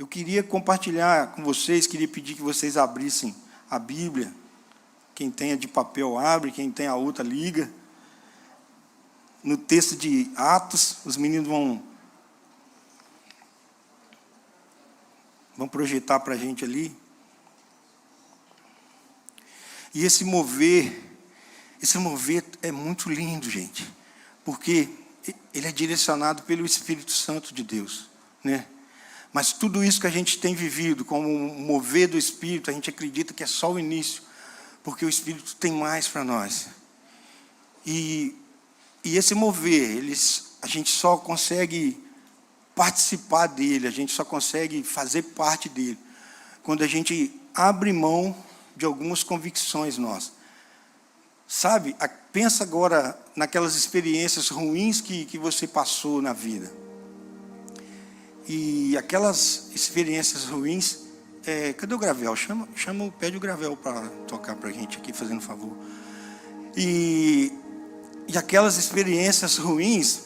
eu queria compartilhar com vocês, queria pedir que vocês abrissem a Bíblia. Quem tem a de papel abre, quem tem a outra liga. No texto de Atos, os meninos vão projetar para a gente ali. E esse mover é muito lindo, gente, porque ele é direcionado pelo Espírito Santo de Deus, né? Mas tudo isso que a gente tem vivido, como um mover do Espírito, a gente acredita que é só o início, porque o Espírito tem mais para nós. E esse mover, a gente só consegue participar dele, a gente só consegue fazer parte dele, quando a gente abre mão de algumas convicções nossas. Sabe, pensa agora naquelas experiências ruins que você passou na vida. E aquelas experiências ruins, cadê o Gravel? Pede o Gravel para tocar para a gente aqui, fazendo um favor. E aquelas experiências ruins,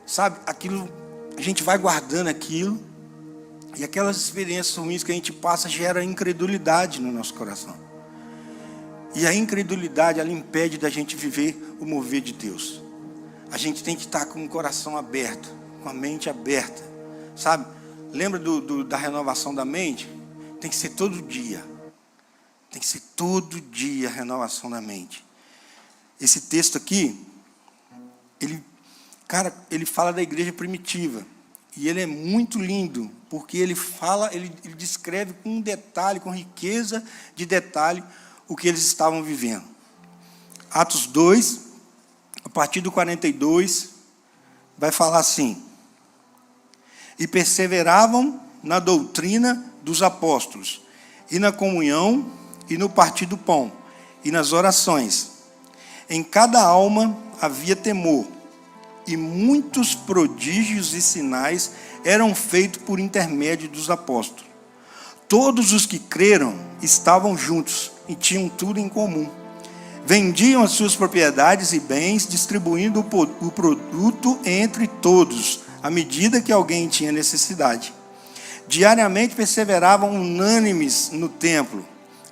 sabe, aquilo, a gente vai guardando aquilo, e aquelas experiências ruins que a gente passa gera incredulidade no nosso coração. E a incredulidade, ela impede da gente viver o mover de Deus. A gente tem que estar com o coração aberto, com a mente aberta, sabe? Lembra da renovação da mente? Tem que ser todo dia. Tem que ser todo dia a renovação da mente. Esse texto aqui, ele fala da igreja primitiva. E ele é muito lindo, porque ele descreve com detalhe, com riqueza de detalhe, o que eles estavam vivendo. Atos 2, a partir do 42, vai falar assim: e perseveravam na doutrina dos apóstolos, e na comunhão, e no partir do pão, e nas orações. Em cada alma havia temor, e muitos prodígios e sinais eram feitos por intermédio dos apóstolos. Todos os que creram estavam juntos e tinham tudo em comum. Vendiam as suas propriedades e bens, distribuindo o produto entre todos, à medida que alguém tinha necessidade. Diariamente perseveravam unânimes no templo,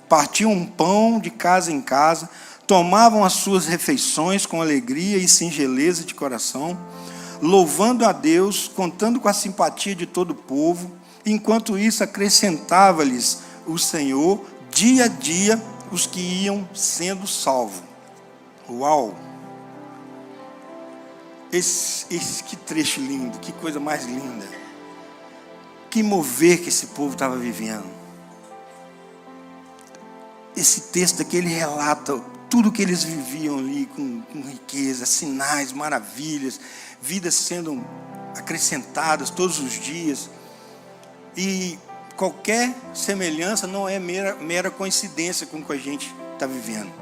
partiam pão de casa em casa, tomavam as suas refeições com alegria e singeleza de coração, louvando a Deus, contando com a simpatia de todo o povo. Enquanto isso, acrescentava-lhes o Senhor, dia a dia, os que iam sendo salvos. Uau! Que trecho lindo, que coisa mais linda. Que mover que esse povo estava vivendo. Esse texto aqui, ele relata tudo que eles viviam ali, com riqueza, sinais, maravilhas, vidas sendo acrescentadas todos os dias. E qualquer semelhança não é mera coincidência com o que a gente está vivendo.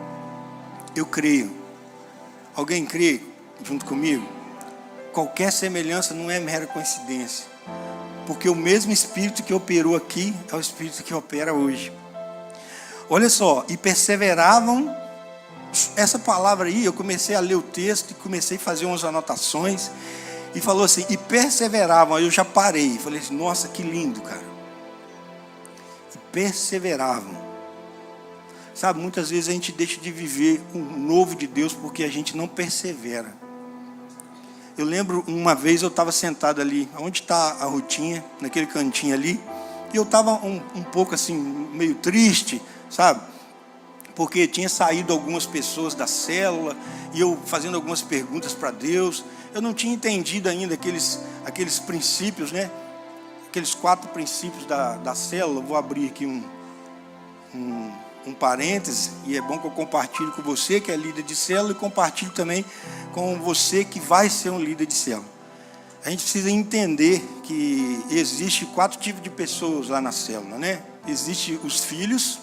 Eu creio. Alguém crê junto comigo? Qualquer semelhança não é mera coincidência. Porque o mesmo Espírito que operou aqui é o Espírito que opera hoje. Olha só, e perseveravam. Essa palavra aí, eu comecei a ler o texto e comecei a fazer umas anotações. E falou assim, e perseveravam. Aí eu já parei, falei assim, nossa, que lindo, cara. E perseveravam. Sabe, muitas vezes a gente deixa de viver o novo de Deus porque a gente não persevera. Eu lembro, uma vez eu estava sentado ali, onde está a Rutinha, naquele cantinho ali, e eu estava um pouco assim, meio triste, sabe? Porque tinha saído algumas pessoas da célula, e eu fazendo algumas perguntas para Deus. Eu não tinha entendido ainda aqueles princípios, né? Aqueles 4 princípios da célula. Vou abrir aqui um parêntese, e é bom que eu compartilhe com você que é líder de célula, e compartilhe também com você que vai ser um líder de célula. A gente precisa entender que existe 4 tipos de pessoas lá na célula, né? Existe os filhos.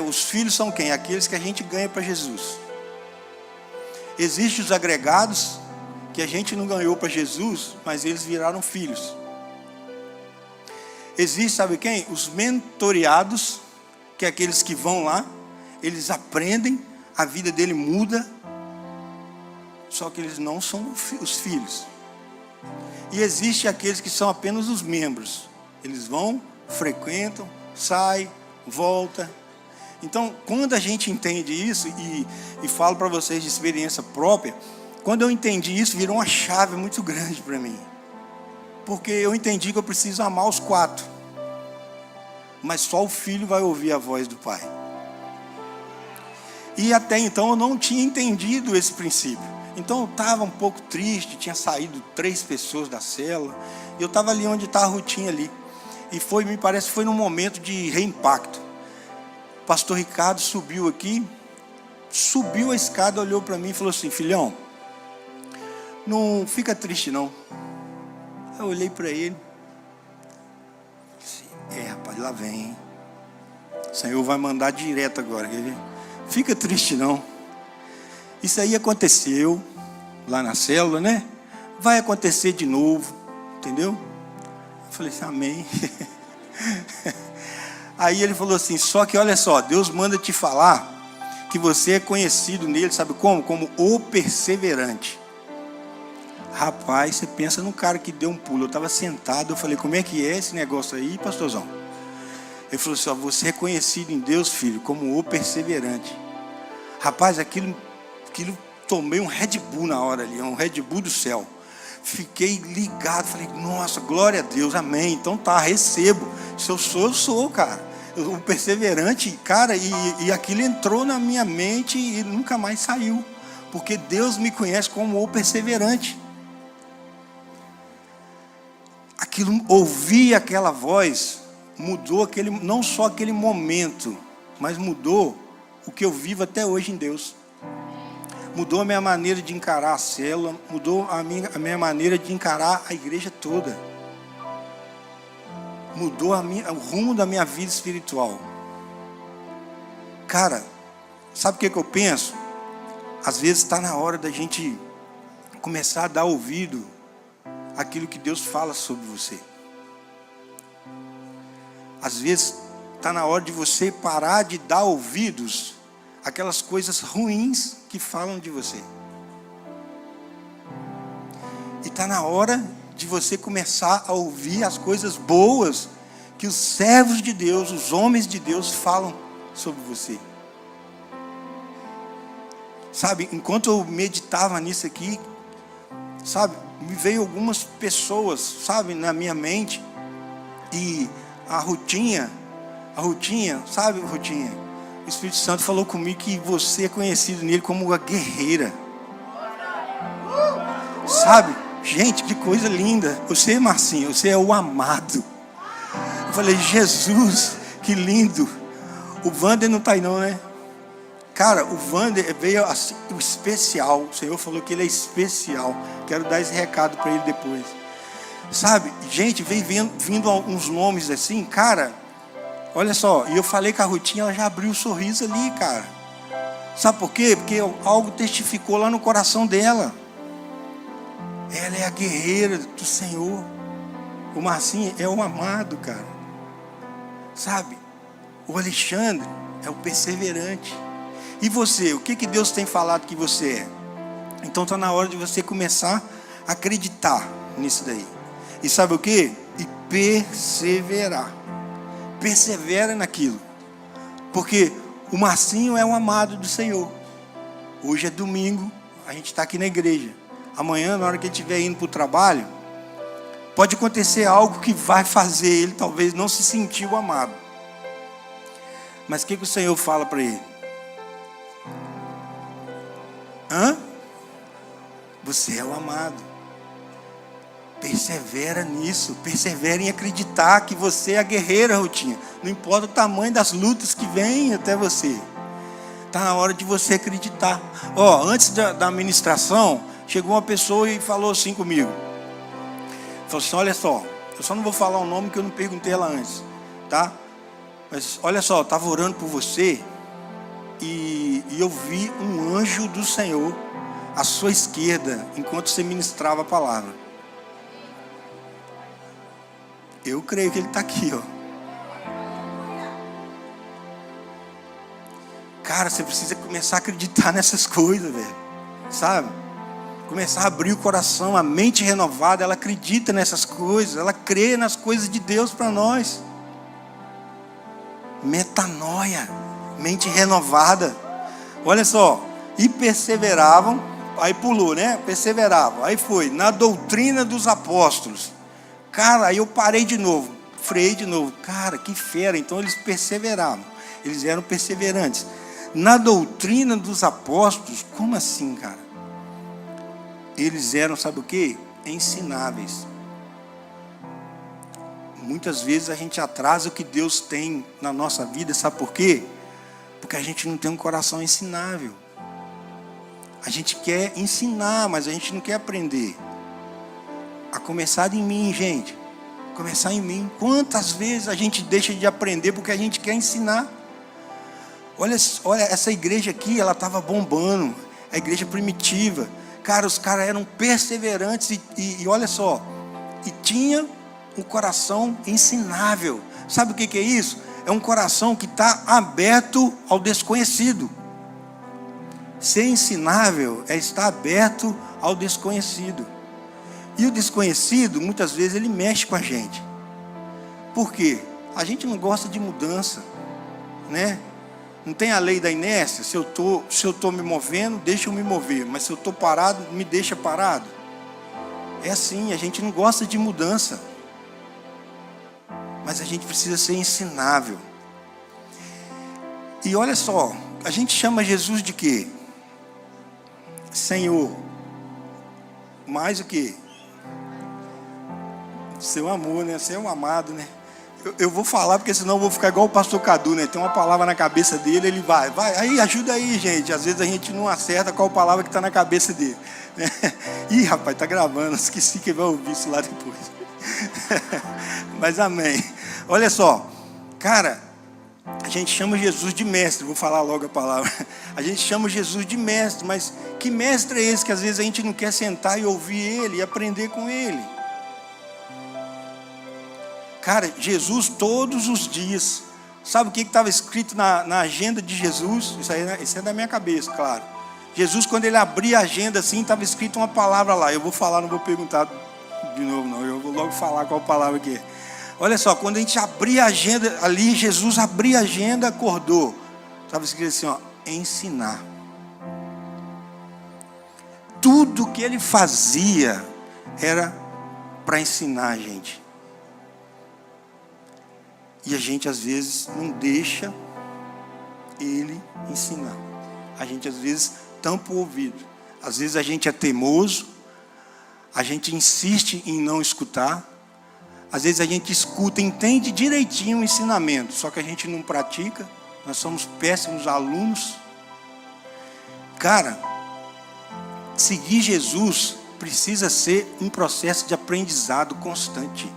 Os filhos são quem? Aqueles que a gente ganha para Jesus. Existem os agregados, que a gente não ganhou para Jesus, mas eles viraram filhos. Existe, sabe quem? Os mentoreados, que é aqueles que vão lá, eles aprendem, a vida dele muda, só que eles não são os filhos. E existe aqueles que são apenas os membros. Eles vão, frequentam, saem, voltam. Então, quando a gente entende isso, e falo para vocês de experiência própria, quando eu entendi isso, virou uma chave muito grande para mim. Porque eu entendi que eu preciso amar os 4. Mas só o filho vai ouvir a voz do pai. E até então eu não tinha entendido esse princípio. Então eu estava um pouco triste, tinha saído 3 pessoas da célula. E eu estava ali onde está a Rutinha ali. E me parece que foi num momento de reimpacto. O pastor Ricardo subiu aqui, subiu a escada, olhou para mim e falou assim: filhão, não fica triste não. Eu olhei para ele. Rapaz, lá vem, hein? O Senhor vai mandar direto agora. Fica triste não. Isso aí aconteceu lá na célula, né? Vai acontecer de novo, entendeu? Eu falei assim, amém. Aí ele falou assim, só que olha só, Deus manda te falar que você é conhecido nele, sabe como? Como o perseverante. Rapaz, você pensa num cara que deu um pulo. Eu estava sentado, eu falei, como é que é esse negócio aí, pastorzão? Ele falou assim, ó, você é conhecido em Deus, filho, como o perseverante. Rapaz, aquilo tomei um Red Bull na hora ali, um Red Bull do céu. Fiquei ligado, falei, nossa, glória a Deus, amém. Então tá, recebo. Se eu sou, cara. O perseverante, cara, e aquilo entrou na minha mente e nunca mais saiu. Porque Deus me conhece como o perseverante. Ouvir aquela voz mudou não só aquele momento, mas mudou o que eu vivo até hoje em Deus. Mudou a minha maneira de encarar a célula, mudou a minha maneira de encarar a igreja toda. Mudou o rumo da minha vida espiritual. Cara, sabe o que eu penso? Às vezes está na hora da gente começar a dar ouvido àquilo que Deus fala sobre você. Às vezes está na hora de você parar de dar ouvidos àquelas coisas ruins que falam de você. E está na hora de você começar a ouvir as coisas boas que os servos de Deus, os homens de Deus falam sobre você. Sabe, enquanto eu meditava nisso aqui, sabe, me veio algumas pessoas, sabe, na minha mente. E a Rutinha, sabe, Rutinha? O Espírito Santo falou comigo que você é conhecido nele como uma guerreira. Sabe? Gente, que coisa linda. Você, Marcinho, você é o amado. Eu falei, Jesus, que lindo. O Wander não está aí não, né? Cara, o Wander veio assim, o especial. O Senhor falou que ele é especial. Quero dar esse recado para ele depois. Sabe? Gente, veio vindo uns nomes assim, cara. Olha só, e eu falei com a Rutinha, ela já abriu o sorriso ali, cara. Sabe por quê? Porque algo testificou lá no coração dela. Ela é a guerreira do Senhor. O Marcinho é o amado, cara. Sabe? O Alexandre é o perseverante. E você? O que Deus tem falado que você é? Então está na hora de você começar a acreditar nisso daí. E sabe o quê? E perseverar. Persevera naquilo. Porque o Marcinho é um amado do Senhor. Hoje é domingo, a gente está aqui na igreja. Amanhã, na hora que ele estiver indo para o trabalho, pode acontecer algo que vai fazer ele talvez não se sentir o amado. Mas o que o Senhor fala para ele? Você é o amado. Persevera nisso. Persevera em acreditar que você é a guerreira, Rutinha. Não importa o tamanho das lutas que vêm até você. Está na hora de você acreditar. Antes da ministração, chegou uma pessoa e falou assim comigo. Falou assim, olha só, eu só não vou falar o nome que eu não perguntei ela antes, tá? Mas olha só, eu estava orando por você e eu vi um anjo do Senhor à sua esquerda, enquanto você ministrava a palavra. Eu creio que ele está aqui, ó. Cara, você precisa começar a acreditar nessas coisas, velho. Sabe? começar a abrir o coração, a mente renovada. Ela acredita nessas coisas, ela crê nas coisas de Deus para nós. Metanoia, mente renovada. Olha só, e perseveravam, aí pulou, né? Perseveravam, aí foi, na doutrina dos apóstolos. Cara, aí eu parei de novo, freiei de novo. Cara, que fera, então eles perseveravam, eles eram perseverantes. Na doutrina dos apóstolos, como assim, cara? Eles eram, sabe o quê? Ensináveis. Muitas vezes a gente atrasa o que Deus tem na nossa vida, sabe por quê? Porque a gente não tem um coração ensinável. A gente quer ensinar, mas a gente não quer aprender. A começar em mim, gente. Começar em mim. Quantas vezes a gente deixa de aprender porque a gente quer ensinar? Olha, essa igreja aqui, ela estava bombando. A igreja primitiva. Cara, os caras eram perseverantes e olha só. E tinha um coração ensinável. Sabe o que é isso? É um coração que está aberto ao desconhecido. Ser ensinável é estar aberto ao desconhecido. E o desconhecido, muitas vezes, ele mexe com a gente. Por quê? A gente não gosta de mudança, né? Não tem a lei da inércia. Se eu estou me movendo, deixa eu me mover. Mas se eu estou parado, me deixa parado. É assim, a gente não gosta de mudança. Mas a gente precisa ser ensinável. E olha só, a gente chama Jesus de quê? Senhor. Mais o quê? Seu amor, né? Seu amado, né? Eu vou falar, porque senão eu vou ficar igual o pastor Cadu, né? Tem uma palavra na cabeça dele, ele vai. Aí, ajuda aí, gente. Às vezes a gente não acerta qual palavra que está na cabeça dele. Ih, rapaz, tá gravando. Esqueci que vai ouvir isso lá depois. Mas amém. Olha só, cara, a gente chama Jesus de mestre. Vou falar logo a palavra. A gente chama Jesus de mestre, mas que mestre é esse que às vezes a gente não quer sentar e ouvir ele e aprender com ele? Cara, Jesus todos os dias. Sabe o que estava escrito na agenda de Jesus? Isso é da minha cabeça, claro. Jesus, quando ele abria a agenda assim, estava escrito uma palavra lá. Eu vou falar, não vou perguntar de novo não. Eu vou logo falar qual palavra que é. Olha só, quando a gente abria a agenda ali, Jesus abria a agenda, acordou. Estava escrito assim, ó, ensinar. Tudo que ele fazia era para ensinar a gente. E a gente às vezes não deixa ele ensinar. A gente às vezes tampa o ouvido. Às vezes a gente é teimoso. A gente insiste em não escutar. Às vezes a gente escuta, entende direitinho o ensinamento, só que a gente não pratica. Nós somos péssimos alunos. Cara, seguir Jesus precisa ser um processo de aprendizado constante.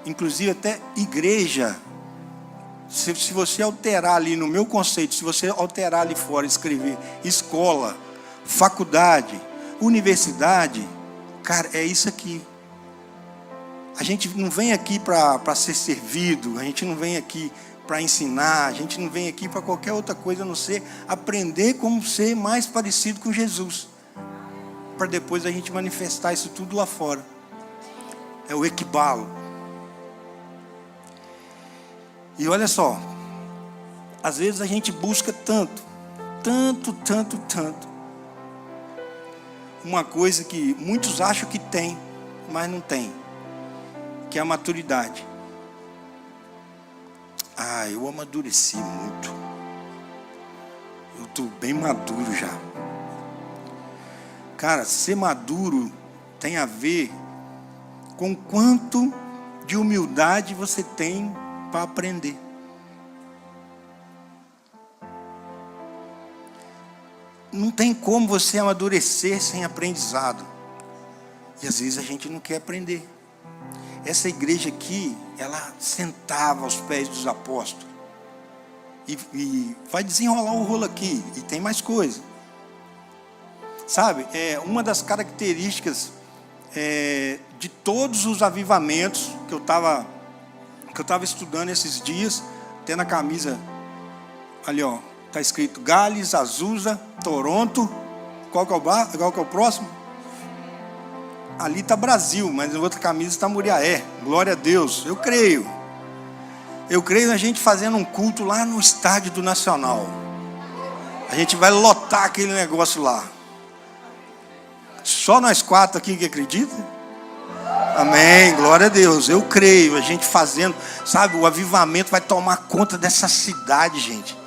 Inclusive até igreja. Se você alterar ali no meu conceito, se você alterar ali fora, escrever escola, faculdade, universidade, cara, é isso aqui. A gente não vem aqui para ser servido, a gente não vem aqui para ensinar, a gente não vem aqui para qualquer outra coisa a não ser aprender como ser mais parecido com Jesus, para depois a gente manifestar isso tudo lá fora. É o equibalo. E olha só, às vezes a gente busca tanto, uma coisa que muitos acham que tem, mas não tem, que é a maturidade. Eu amadureci muito. Eu estou bem maduro já. Cara, ser maduro tem a ver com quanto de humildade você tem para aprender. Não tem como você amadurecer sem aprendizado. E às vezes a gente não quer aprender. Essa igreja aqui, ela sentava aos pés dos apóstolos. E vai desenrolar o rolo aqui. E tem mais coisa. Sabe, uma das características de todos os avivamentos que eu estava estudando esses dias, até na camisa ali, ó, está escrito Gales, Azusa, Toronto Qual que é o bar? Qual que é o próximo? Ali está Brasil, mas na outra camisa está Muriaé. Glória a Deus. Eu creio. Eu creio na gente fazendo um culto lá no estádio do Nacional. A gente vai lotar aquele negócio lá. Só nós 4 aqui que acreditam? Amém, glória a Deus. Eu creio, a gente fazendo, sabe, o avivamento vai tomar conta dessa cidade, gente.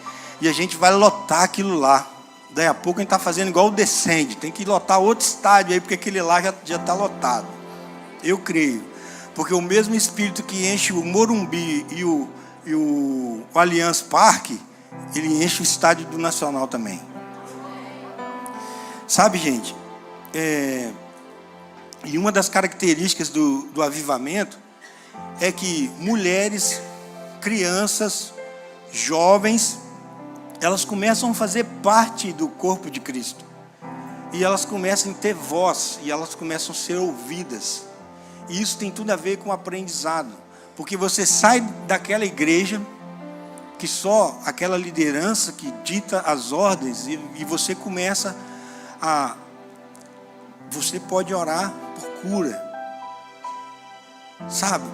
E a gente vai lotar aquilo lá. Daí a pouco a gente está fazendo igual o Descende. Tem que lotar outro estádio aí, porque aquele lá já está lotado. Eu creio. Porque o mesmo Espírito que enche o Morumbi e o Allianz Parque, ele enche o estádio do Nacional também. Sabe, gente? E uma das características do avivamento é que mulheres, crianças, jovens, elas começam a fazer parte do corpo de Cristo. E elas começam a ter voz, e elas começam a ser ouvidas. E isso tem tudo a ver com o aprendizado. Porque você sai daquela igreja, que só aquela liderança que dita as ordens, e você começa a... Você pode orar por cura. Sabe?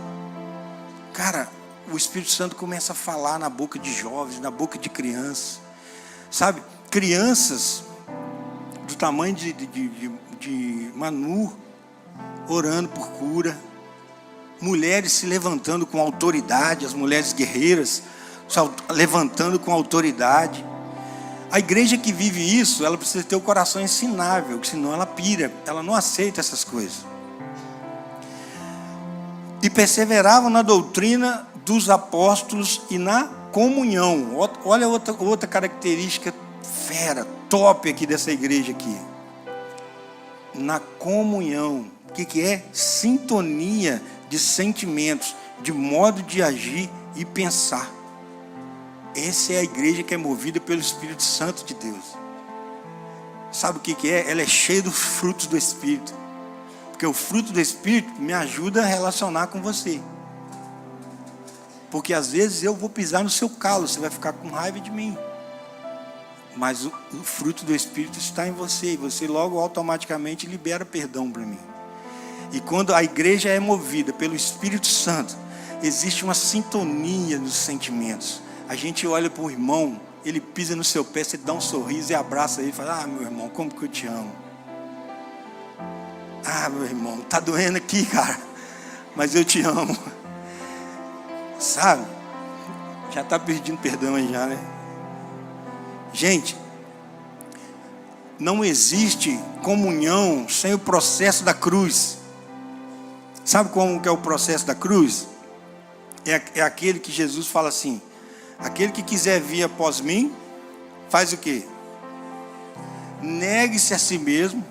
Cara, o Espírito Santo começa a falar na boca de jovens, na boca de crianças. Sabe? Crianças do tamanho de Manu, orando por cura. Mulheres se levantando com autoridade, as mulheres guerreiras levantando com autoridade. A igreja que vive isso, ela precisa ter o coração ensinável, senão ela pira, ela não aceita essas coisas. E perseveravam na doutrina dos apóstolos e na comunhão. Olha outra característica fera, top aqui dessa igreja aqui. Na comunhão. O que é? Sintonia de sentimentos, de modo de agir e pensar. Essa é a igreja que é movida pelo Espírito Santo de Deus. Sabe o que é? Ela é cheia dos frutos do Espírito. Porque o fruto do Espírito me ajuda a relacionar com você. Porque às vezes eu vou pisar no seu calo, você vai ficar com raiva de mim. Mas o fruto do Espírito está em você. E você logo automaticamente libera perdão para mim. E quando a igreja é movida pelo Espírito Santo, existe uma sintonia nos sentimentos. A gente olha para o irmão, ele pisa no seu pé, você dá um sorriso e abraça ele e fala: ah, meu irmão, como que eu te amo. Ah, meu irmão, tá doendo aqui, cara, mas eu te amo. Sabe? Já está pedindo perdão aí já, né? Gente, não existe comunhão sem o processo da cruz. Sabe como que é o processo da cruz? É aquele que Jesus fala assim: aquele que quiser vir após mim, faz o quê? Negue-se a si mesmo,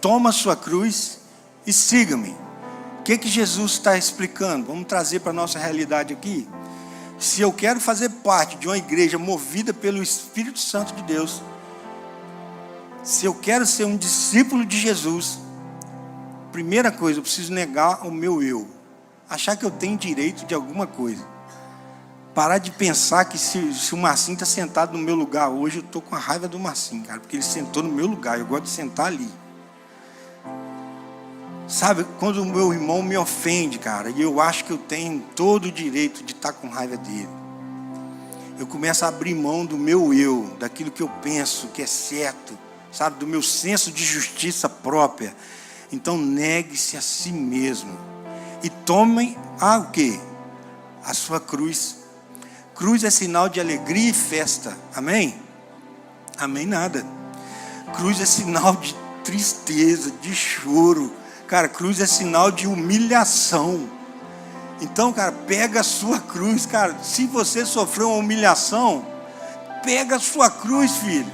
toma a sua cruz e siga-me. O que Jesus está explicando? Vamos trazer para a nossa realidade aqui. Se eu quero fazer parte de uma igreja movida pelo Espírito Santo de Deus, se eu quero ser um discípulo de Jesus, primeira coisa, eu preciso negar o meu eu. Achar que eu tenho direito de alguma coisa. Parar de pensar que se o Marcinho está sentado no meu lugar hoje, eu estou com a raiva do Marcinho, cara, porque ele sentou no meu lugar, eu gosto de sentar ali. Sabe, quando o meu irmão me ofende, cara, e eu acho que eu tenho todo o direito de estar com raiva dele, eu começo a abrir mão do meu eu, daquilo que eu penso que é certo, sabe, do meu senso de justiça própria. Então negue-se a si mesmo e tomem o quê? A sua cruz. Cruz é sinal de alegria e festa. Amém? Amém nada. Cruz é sinal de tristeza, de choro. Cara, cruz é sinal de humilhação. Então, cara, pega a sua cruz, cara. Se você sofreu uma humilhação, pega a sua cruz, filho.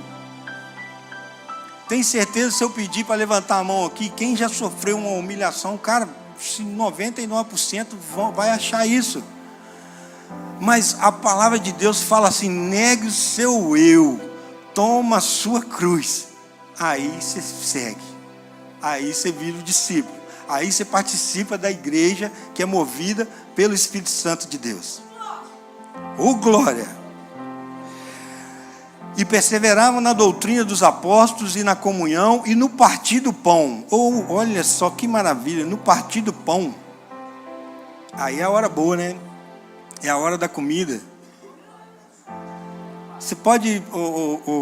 Tem certeza, se eu pedir para levantar a mão aqui, quem já sofreu uma humilhação, cara, 99% vai achar isso. Mas a palavra de Deus fala assim: negue o seu eu, toma a sua cruz. Aí você segue. Aí você vira o discípulo. Aí você participa da igreja que é movida pelo Espírito Santo de Deus. Oh, glória! E perseveravam na doutrina dos apóstolos e na comunhão e no partir do pão. Ou, olha só que maravilha, no partir do pão. Aí é a hora boa, né? É a hora da comida. Você pode,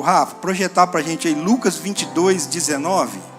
Rafa, projetar para a gente aí Lucas 22, 19?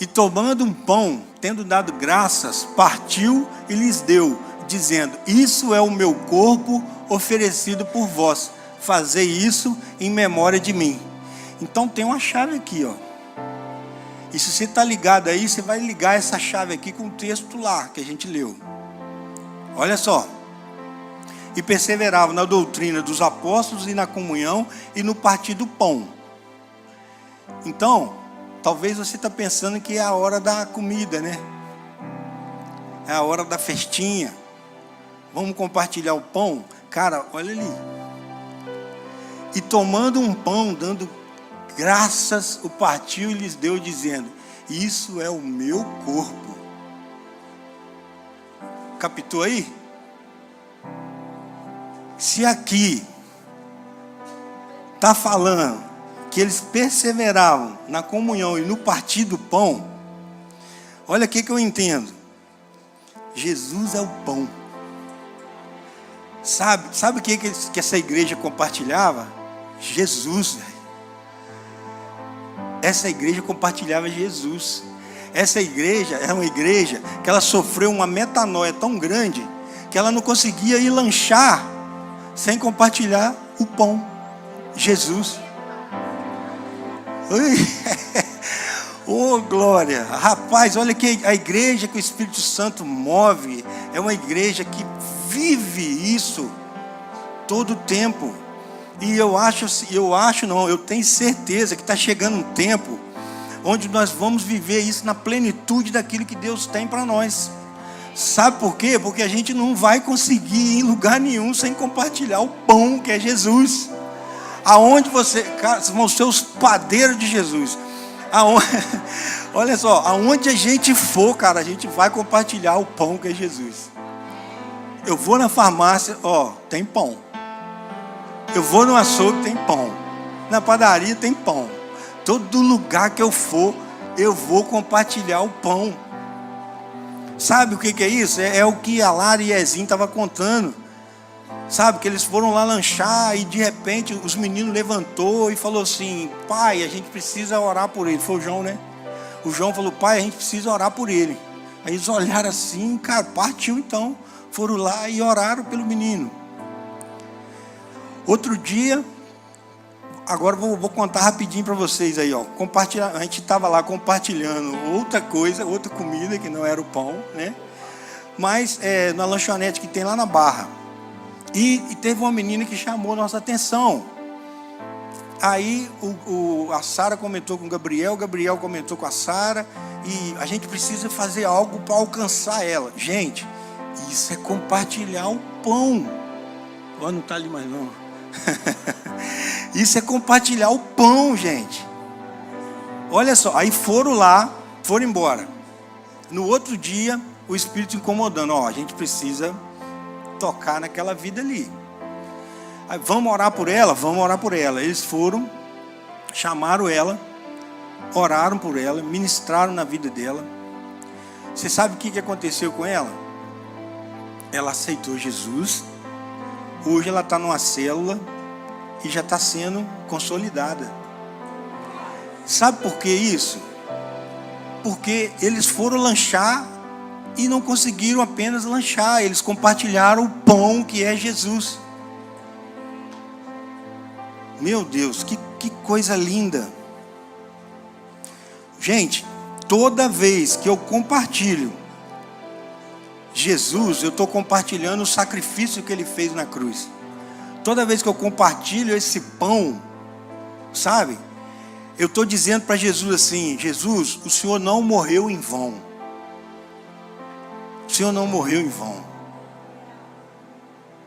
E tomando um pão, tendo dado graças, partiu e lhes deu, dizendo: isso é o meu corpo oferecido por vós, fazei isso em memória de mim. Então tem uma chave aqui, ó. E se você está ligado aí, você vai ligar essa chave aqui com o texto lá que a gente leu. Olha só. E perseveravam na doutrina dos apóstolos e na comunhão e no partir do pão. Então, talvez você está pensando que é a hora da comida, né? É a hora da festinha. Vamos compartilhar o pão? Cara, olha ali. E tomando um pão, dando graças, o partiu e lhes deu, dizendo: isso é o meu corpo. Captou aí? Se aqui está falando que eles perseveravam na comunhão e no partir do pão, olha o que eu entendo. Jesus é o pão. Sabe o que essa igreja compartilhava? Jesus. Essa igreja compartilhava Jesus. Essa igreja é uma igreja que ela sofreu uma metanoia tão grande que ela não conseguia ir lanchar sem compartilhar o pão. Jesus. Oh, glória. Rapaz, olha que a igreja que o Espírito Santo move é uma igreja que vive isso todo o tempo. E eu tenho certeza que está chegando um tempo onde nós vamos viver isso na plenitude daquilo que Deus tem para nós. Sabe por quê? Porque a gente não vai conseguir ir em lugar nenhum sem compartilhar o pão que é Jesus. Aonde você, cara, vão ser os padeiros de Jesus. Olha só, aonde a gente for, cara, a gente vai compartilhar o pão que é Jesus. Eu vou na farmácia, tem pão. Eu vou no açougue, tem pão. Na padaria tem pão. Todo lugar que eu for, eu vou compartilhar o pão. Sabe o que é isso? É o que a Lara e Ezinho estavam contando. Sabe, que eles foram lá lanchar e de repente os meninos levantou e falou assim: pai, a gente precisa orar por ele. Foi o João, né? O João falou: pai, a gente precisa orar por ele. Aí eles olharam assim, cara, partiu então. Foram lá e oraram pelo menino. Outro dia, agora vou contar rapidinho para vocês aí, ó. A gente estava lá compartilhando outra coisa, outra comida que não era o pão, né? Mas na lanchonete que tem lá na Barra. E teve uma menina que chamou nossa atenção. Aí a Sara comentou com o Gabriel comentou com a Sara, e a gente precisa fazer algo para alcançar ela. Gente, isso é compartilhar o pão. Não está ali mais não. Isso é compartilhar o pão, gente. Olha só, aí foram lá, foram embora. No outro dia, o Espírito incomodando: a gente precisa tocar naquela vida ali. Aí, vamos orar por ela? Vamos orar por ela. Eles foram, chamaram ela, oraram por ela, ministraram na vida dela. Você sabe o que aconteceu com ela? Ela aceitou Jesus. Hoje ela está numa célula e já está sendo consolidada. Sabe por que isso? Porque eles foram lanchar e não conseguiram apenas lanchar, eles compartilharam o pão que é Jesus. Meu Deus, que coisa linda. Gente, toda vez que eu compartilho Jesus, eu estou compartilhando o sacrifício que Ele fez na cruz. Toda vez que eu compartilho esse pão, sabe? Eu estou dizendo para Jesus assim: Jesus, o Senhor não morreu em vão. O Senhor não morreu em vão.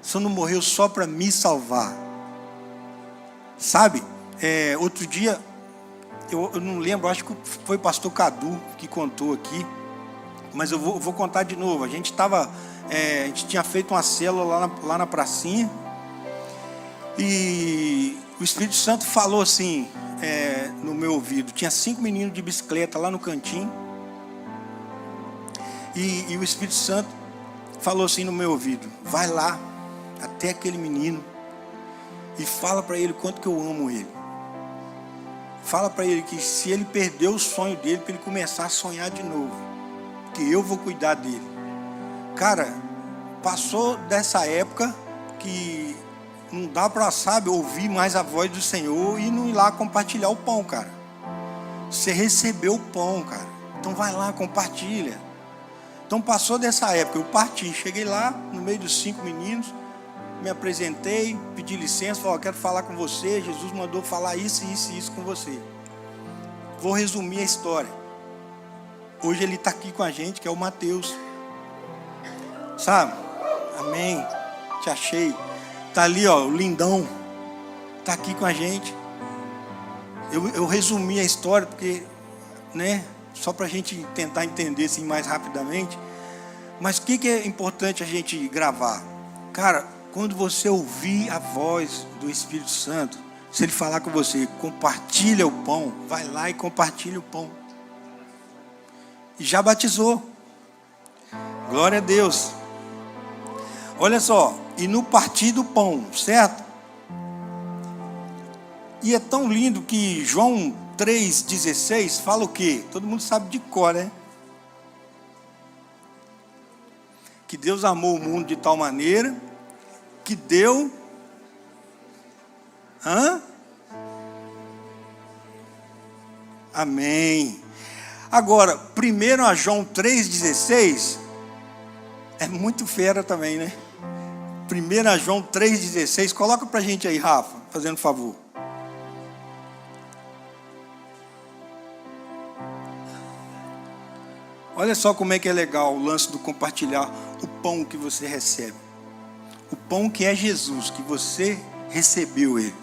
O Senhor não morreu só para me salvar. Sabe, outro dia, eu não lembro, acho que foi o pastor Cadu que contou aqui, mas eu vou contar de novo. A gente tinha feito uma célula lá na pracinha, e o Espírito Santo falou assim, no meu ouvido. Tinha 5 meninos de bicicleta lá no cantinho, e o Espírito Santo falou assim no meu ouvido: vai lá até aquele menino e fala para ele quanto que eu amo ele. Fala para ele que se ele perdeu o sonho dele, para ele começar a sonhar de novo, que eu vou cuidar dele. Cara, passou dessa época que não dá para, sabe, ouvir mais a voz do Senhor e não ir lá compartilhar o pão, cara. Você recebeu o pão, cara, então vai lá, compartilha. Então passou dessa época, eu parti, cheguei lá no meio dos 5 meninos, me apresentei, pedi licença, falei: quero falar com você, Jesus mandou falar isso, isso e isso com você. Vou resumir a história. Hoje ele está aqui com a gente, que é o Mateus, sabe? Amém, te achei. Está ali, ó, o lindão, está aqui com a gente. Eu resumi a história porque, né, só para a gente tentar entender assim mais rapidamente. Mas o que é importante a gente gravar? Cara, quando você ouvir a voz do Espírito Santo, se ele falar com você: compartilha o pão, vai lá e compartilha o pão. E já batizou. Glória a Deus. Olha só, e no partir do pão, certo? E é tão lindo que João 3,16 fala o quê? Todo mundo sabe de cor, né? Que Deus amou o mundo de tal maneira que deu... Amém. Agora, 1 João 3,16 é muito fera também, né? 1 João 3,16, coloca pra gente aí, Rafa, fazendo favor. Olha só como é que é legal o lance do compartilhar o pão que você recebe. O pão que é Jesus, que você recebeu ele.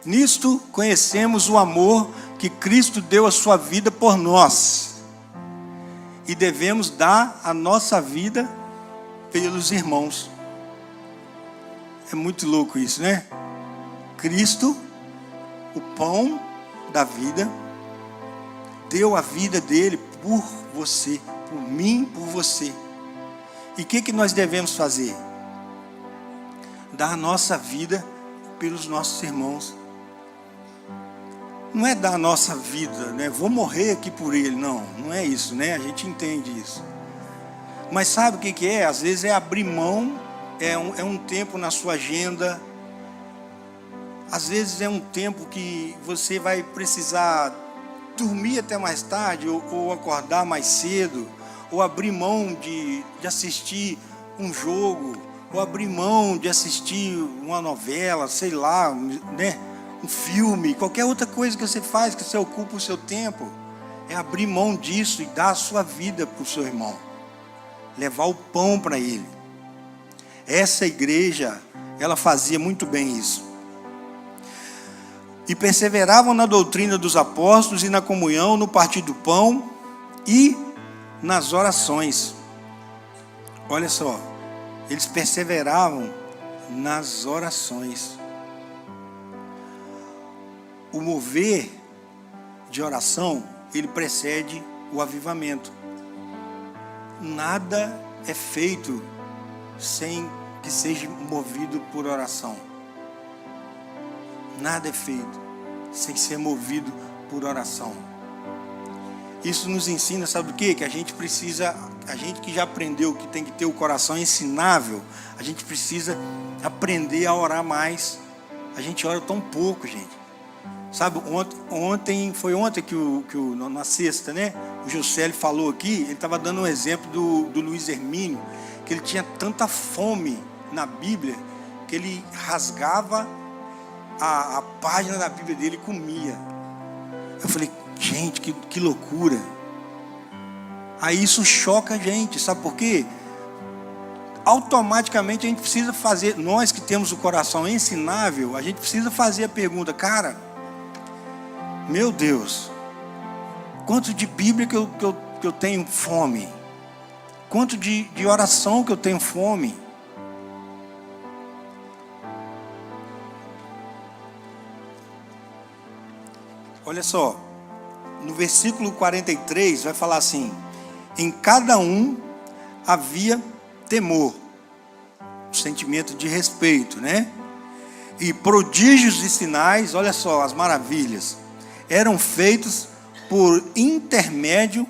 Nisto conhecemos o amor que Cristo deu a sua vida por nós, e devemos dar a nossa vida pelos irmãos. É muito louco isso, né? Cristo, o pão da vida, deu a vida dele por você, por mim, por você. E o que nós devemos fazer? Dar a nossa vida pelos nossos irmãos. Não é dar a nossa vida, né? Vou morrer aqui por ele. Não, não é isso, né? A gente entende isso. Mas sabe o que é? Às vezes é abrir mão, é um tempo na sua agenda. Às vezes é um tempo que você vai precisar dormir até mais tarde, ou acordar mais cedo, ou abrir mão de assistir um jogo, ou abrir mão de assistir uma novela, sei lá, né? Um filme, qualquer outra coisa que você faz, que você ocupa o seu tempo, é abrir mão disso e dar a sua vida para o seu irmão, levar o pão para ele. Essa igreja, ela fazia muito bem isso. E perseveravam na doutrina dos apóstolos e na comunhão, no partir do pão e nas orações. Olha só, eles perseveravam nas orações. O mover de oração, ele precede o avivamento. Nada é feito sem que seja movido por oração. Nada é feito sem ser movido por oração. Isso nos ensina, sabe o quê? Que a gente precisa, a gente que já aprendeu que tem que ter o coração ensinável, a gente precisa aprender a orar mais. A gente ora tão pouco, gente. Sabe, foi ontem que na sexta, né? O Juscelio falou aqui, ele estava dando um exemplo do Luiz Hermínio, que ele tinha tanta fome na Bíblia, que ele rasgava a página da Bíblia dele e comia. Eu falei, gente, que loucura. Aí isso choca a gente, sabe por quê? Automaticamente a gente precisa fazer, nós que temos o coração ensinável, a gente precisa fazer a pergunta, cara, meu Deus, quanto de Bíblia que eu tenho fome? Quanto de oração que eu tenho fome? Olha só, no versículo 43 vai falar assim: em cada um havia temor, sentimento de respeito, né? E prodígios e sinais, olha só, as maravilhas, eram feitos por intermédio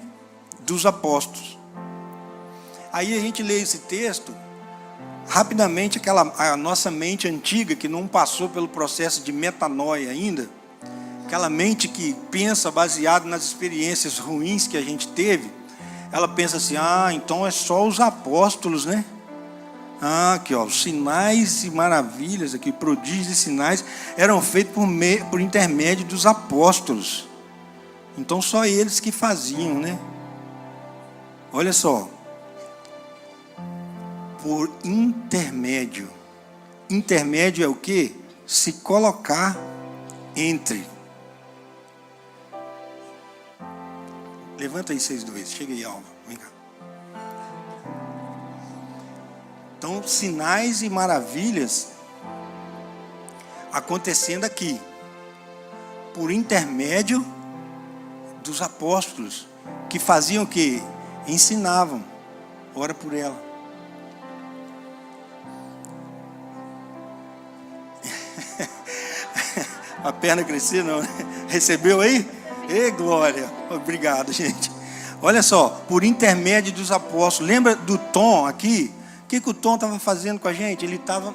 dos apóstolos. Aí a gente lê esse texto, rapidamente a nossa mente antiga, que não passou pelo processo de metanoia ainda, aquela mente que pensa baseado nas experiências ruins que a gente teve, ela pensa assim, então é só os apóstolos, né? Aqui ó, os sinais e maravilhas, aqui, prodígios e sinais, eram feitos por intermédio dos apóstolos. Então só eles que faziam, né? Olha só. Por intermédio. Intermédio é o quê? Se colocar entre. Levanta aí vocês dois, chega aí, Alva, vem cá. Então, sinais e maravilhas acontecendo aqui, por intermédio dos apóstolos, que faziam o quê? Ensinavam. Ora por ela. A perna crescer não, né? Recebeu aí? Ei, glória. Obrigado, gente. Olha só, por intermédio dos apóstolos. Lembra do Tom aqui? O que o Tom estava fazendo com a gente? Ele estava,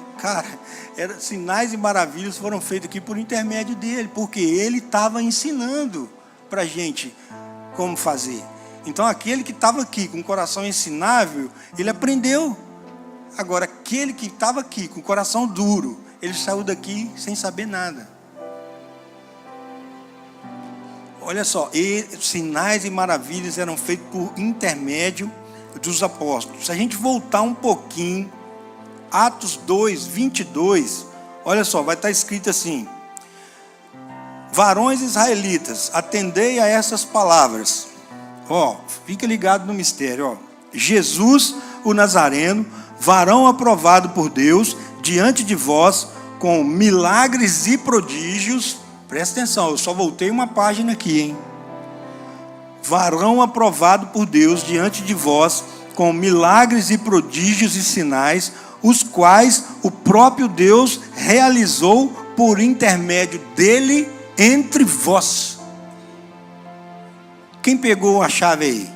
sinais e maravilhas foram feitos aqui por intermédio dele, porque ele estava ensinando para a gente como fazer. Então aquele que estava aqui com o coração ensinável, ele aprendeu. Agora aquele que estava aqui com o coração duro, ele saiu daqui sem saber nada. Olha só, sinais e maravilhas eram feitos por intermédio dos apóstolos. Se a gente voltar um pouquinho, Atos 2, 22, olha só, vai estar escrito assim: varões israelitas, atendei a essas palavras. Fica ligado no mistério. Jesus, o Nazareno, varão aprovado por Deus, diante de vós, com milagres e prodígios. Presta atenção, eu só voltei uma página aqui, hein? Varão aprovado por Deus diante de vós, com milagres e prodígios e sinais, os quais o próprio Deus realizou por intermédio dele entre vós. Quem pegou a chave aí?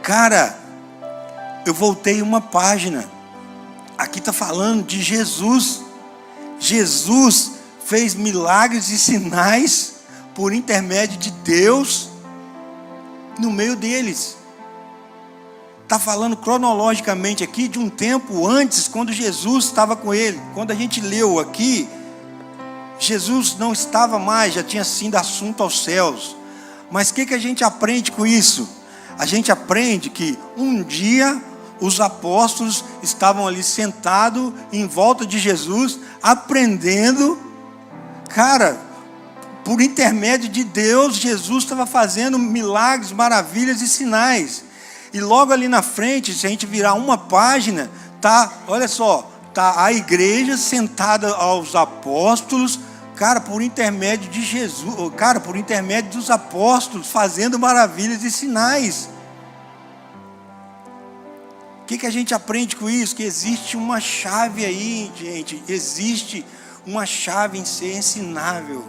Cara, eu voltei uma página. Aqui está falando de Jesus. Jesus fez milagres e sinais por intermédio de Deus no meio deles. Está falando cronologicamente aqui de um tempo antes, quando Jesus estava com ele. Quando a gente leu aqui, Jesus não estava mais, já tinha sido assunto aos céus. Mas o que a gente aprende com isso? A gente aprende que um dia os apóstolos estavam ali sentados em volta de Jesus, aprendendo. Cara, por intermédio de Deus, Jesus estava fazendo milagres, maravilhas e sinais. E logo ali na frente, se a gente virar uma página, olha só, a igreja sentada aos apóstolos, cara, por intermédio de Jesus, cara, por intermédio dos apóstolos, fazendo maravilhas e sinais. O que a gente aprende com isso? Que existe uma chave aí, gente, existe uma chave em ser ensinável.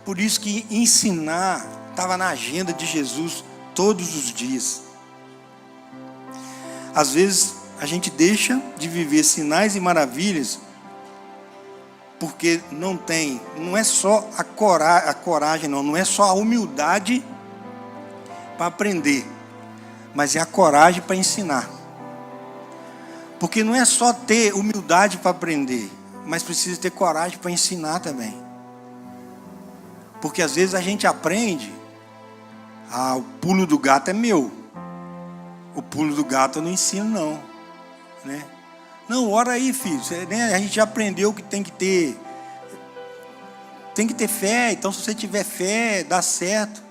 Por isso que ensinar estava na agenda de Jesus todos os dias. Às vezes a gente deixa de viver sinais e maravilhas porque não é só a coragem, não é só a humildade para aprender, mas é a coragem para ensinar. Porque não é só ter humildade para aprender, mas precisa ter coragem para ensinar também. Porque às vezes a gente aprende, o pulo do gato é meu, o pulo do gato eu não ensino não, né? Não, ora aí, filho, a gente já aprendeu que tem que ter fé, então se você tiver fé, dá certo.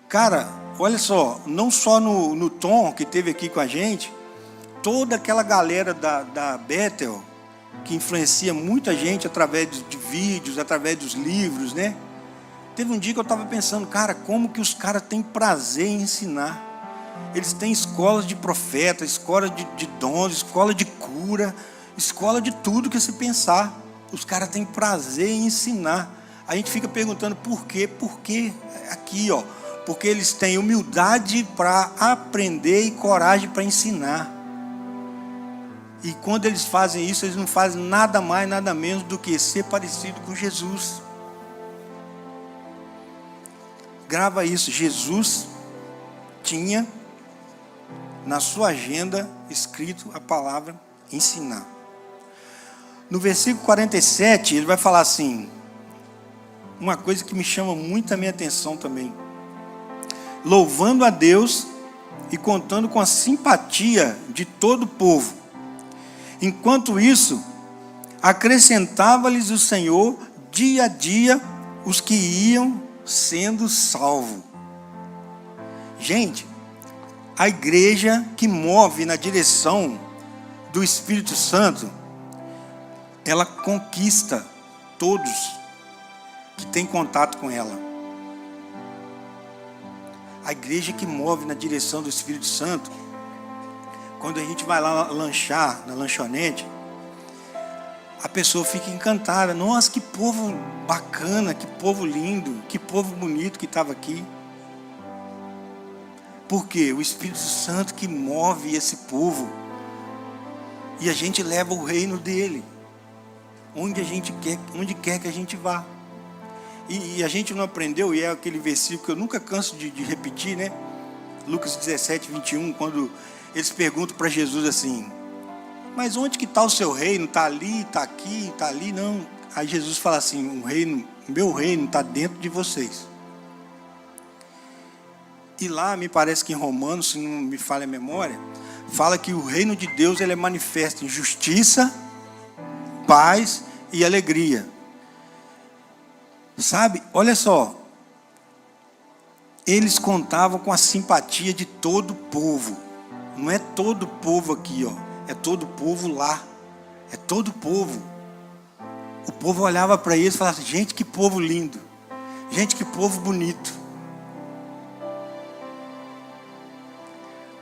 Cara, olha só, não só no Tom, que esteve aqui com a gente, toda aquela galera da Bethel, que influencia muita gente através de vídeos, através dos livros, né? Teve um dia que eu estava pensando, cara, como que os caras têm prazer em ensinar? Eles têm escolas de profeta, escola de dons, escola de cura, escola de tudo que se pensar. Os caras têm prazer em ensinar. A gente fica perguntando por quê? Por quê? Aqui, ó. Porque eles têm humildade para aprender e coragem para ensinar. E quando eles fazem isso, eles não fazem nada mais, nada menos do que ser parecido com Jesus. Grava isso. Jesus tinha na sua agenda escrito a palavra ensinar. No versículo 47, ele vai falar assim, uma coisa que me chama muito a minha atenção também. Louvando a Deus e contando com a simpatia de todo o povo. Enquanto isso, acrescentava-lhes o Senhor dia a dia os que iam sendo salvos. Gente, a igreja que move na direção do Espírito Santo, ela conquista todos que têm contato com ela. A igreja que move na direção do Espírito Santo, quando a gente vai lá lanchar na lanchonete, a pessoa fica encantada. Nossa, que povo bacana, que povo lindo, que povo bonito que estava aqui. Por quê? O Espírito Santo que move esse povo. E a gente leva o reino dele. Onde quer que a gente vá. E a gente não aprendeu, e é aquele versículo que eu nunca canso de repetir, né? Lucas 17, 21, quando eles perguntam para Jesus assim, mas onde que está o seu reino? Está ali, está aqui, está ali? Não. Aí Jesus fala assim, meu reino está dentro de vocês. E lá, me parece que em Romanos, se não me falha a memória, fala que o reino de Deus ele é manifesto em justiça, paz e alegria. Sabe, olha só, eles contavam com a simpatia de todo o povo. Não é todo o povo aqui, ó, é todo o povo lá, é todo o povo. O povo olhava para eles e falava assim, gente, que povo lindo, gente, que povo bonito.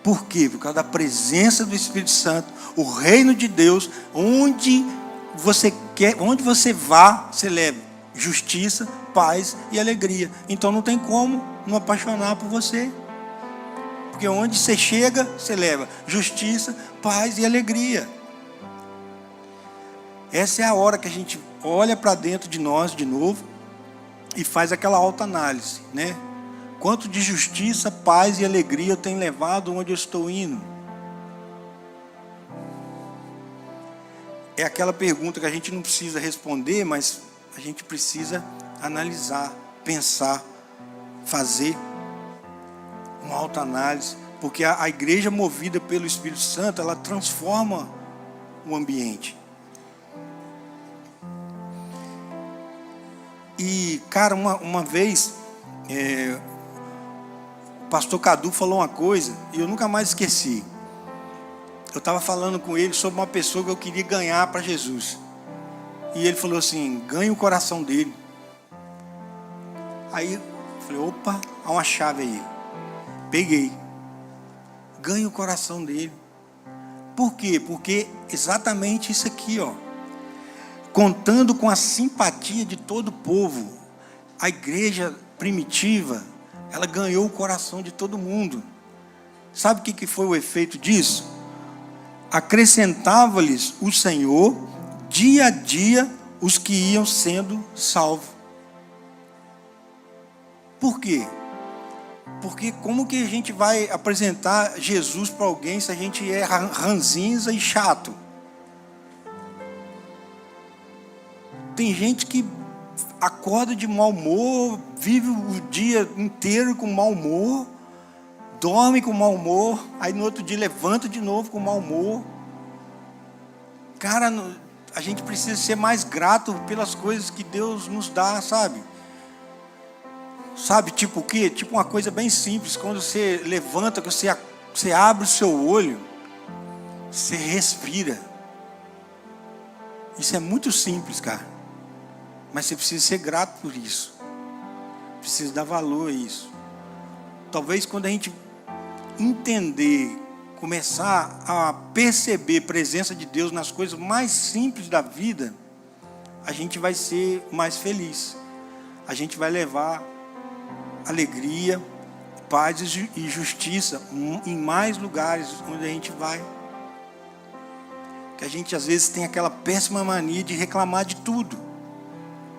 Por quê? Por causa da presença do Espírito Santo, o reino de Deus, onde você vá, você leva justiça, paz e alegria. Então não tem como não apaixonar por você. Porque onde você chega, você leva justiça, paz e alegria. Essa é a hora que a gente olha para dentro de nós de novo e faz aquela autoanálise, né? Quanto de justiça, paz e alegria eu tenho levado onde eu estou indo? É aquela pergunta que a gente não precisa responder, mas a gente precisa analisar, pensar, fazer uma autoanálise, porque a igreja movida pelo Espírito Santo, ela transforma o ambiente. E, cara, uma vez, o pastor Cadu falou uma coisa, e eu nunca mais esqueci. Eu estava falando com ele sobre uma pessoa que eu queria ganhar para Jesus. E ele falou assim, ganhe o coração dele. Aí eu falei, opa, há uma chave aí. Peguei. Ganhe o coração dele. Por quê? Porque exatamente isso aqui, ó. Contando com a simpatia de todo o povo, a igreja primitiva, ela ganhou o coração de todo mundo. Sabe o que foi o efeito disso? Acrescentava-lhes o Senhor dia a dia os que iam sendo salvos. Por quê? Porque como que a gente vai apresentar Jesus para alguém se a gente é ranzinza e chato? Tem gente que acorda de mau humor, vive o dia inteiro com mau humor, dorme com mau humor, aí no outro dia levanta de novo com mau humor. Cara, a gente precisa ser mais grato pelas coisas que Deus nos dá, sabe? Sabe, tipo o quê? Tipo uma coisa bem simples. Quando você levanta, que você abre o seu olho, você respira. Isso é muito simples, cara. Mas você precisa ser grato por isso. Precisa dar valor a isso. Talvez quando a gente entender, começar a perceber a presença de Deus nas coisas mais simples da vida, a gente vai ser mais feliz. A gente vai levar alegria, paz e justiça em mais lugares onde a gente vai. Que a gente às vezes tem aquela péssima mania de reclamar de tudo,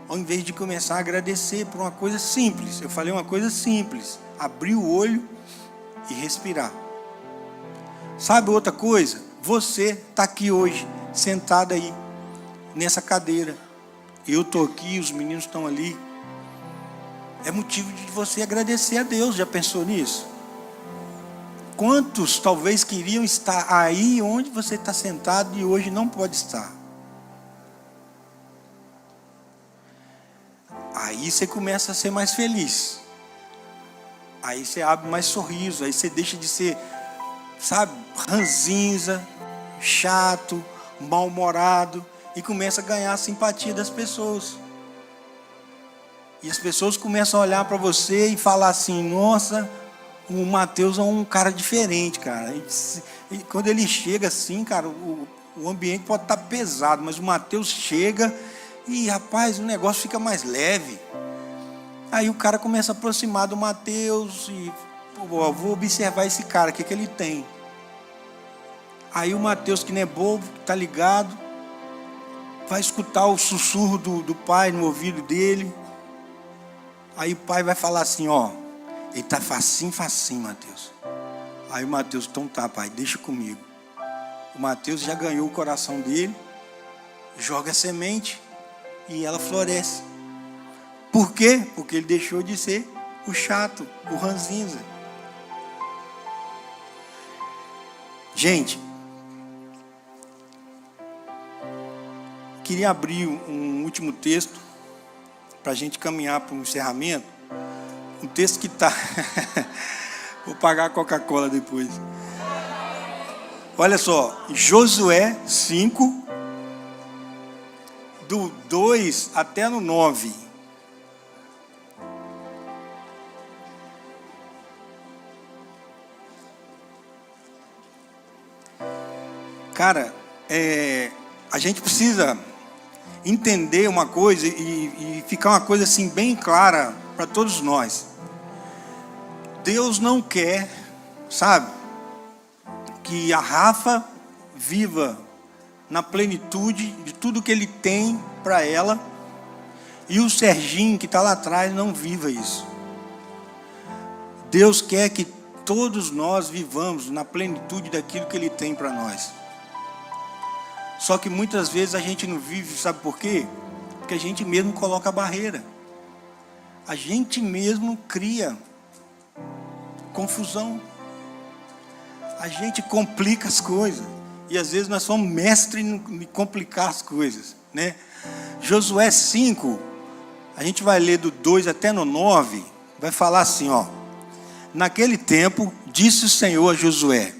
ao invés de começar a agradecer por uma coisa simples. Eu falei uma coisa simples: abrir o olho e respirar. Sabe outra coisa? Você está aqui hoje, sentado aí, nessa cadeira. Eu estou aqui, os meninos estão ali. É motivo de você agradecer a Deus. Já pensou nisso? Quantos talvez queriam estar aí onde você está sentado e hoje não pode estar? Aí você começa a ser mais feliz. Aí você abre mais sorriso. Aí você deixa de ser, sabe, ranzinza, chato, mal-humorado, e começa a ganhar a simpatia das pessoas. E as pessoas começam a olhar para você e falar assim: nossa, o Mateus é um cara diferente, cara. E quando ele chega assim, cara, o ambiente pode estar pesado, mas o Mateus chega e, rapaz, o negócio fica mais leve. Aí o cara começa a aproximar do Mateus e, pô, vou observar esse cara, o que ele tem. Aí o Mateus, que não é bobo, tá ligado, vai escutar o sussurro do pai no ouvido dele. Aí o pai vai falar assim: ó, ele tá facinho, Mateus. Aí o Mateus: então tá, pai, deixa comigo. O Mateus já ganhou o coração dele, joga a semente e ela floresce. Por quê? Porque ele deixou de ser o chato, o ranzinza. Gente, queria abrir um último texto para a gente caminhar para um encerramento. Um texto que está... Vou pagar a Coca-Cola depois. Olha só, Josué 5, do 2 até no 9. Cara, a gente precisa entender uma coisa e ficar uma coisa assim bem clara para todos nós. Deus não quer, sabe, que a Rafa viva na plenitude de tudo que Ele tem para ela, e o Serginho que está lá atrás não viva isso. Deus quer que todos nós vivamos na plenitude daquilo que Ele tem para nós. Só que muitas vezes a gente não vive, sabe por quê? Porque a gente mesmo coloca a barreira. A gente mesmo cria confusão. A gente complica as coisas. E às vezes nós somos mestres em complicar as coisas, né? Josué 5, a gente vai ler do 2 até no 9, vai falar assim, ó: naquele tempo, disse o Senhor a Josué: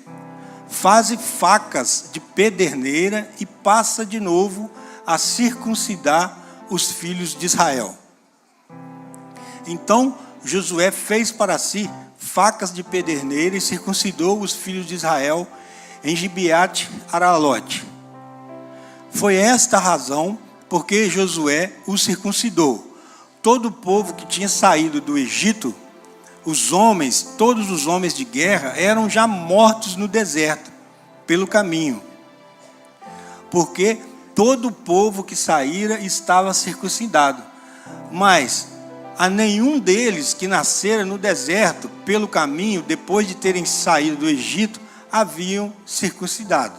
faze facas de pederneira e passa de novo a circuncidar os filhos de Israel. Então Josué fez para si facas de pederneira e circuncidou os filhos de Israel em Gibeate Aralote. Foi esta a razão porque Josué os circuncidou. Todo o povo que tinha saído do Egito, os homens, todos os homens de guerra, eram já mortos no deserto, pelo caminho. Porque todo o povo que saíra estava circuncidado, mas a nenhum deles que nascera no deserto, pelo caminho, depois de terem saído do Egito, haviam circuncidado.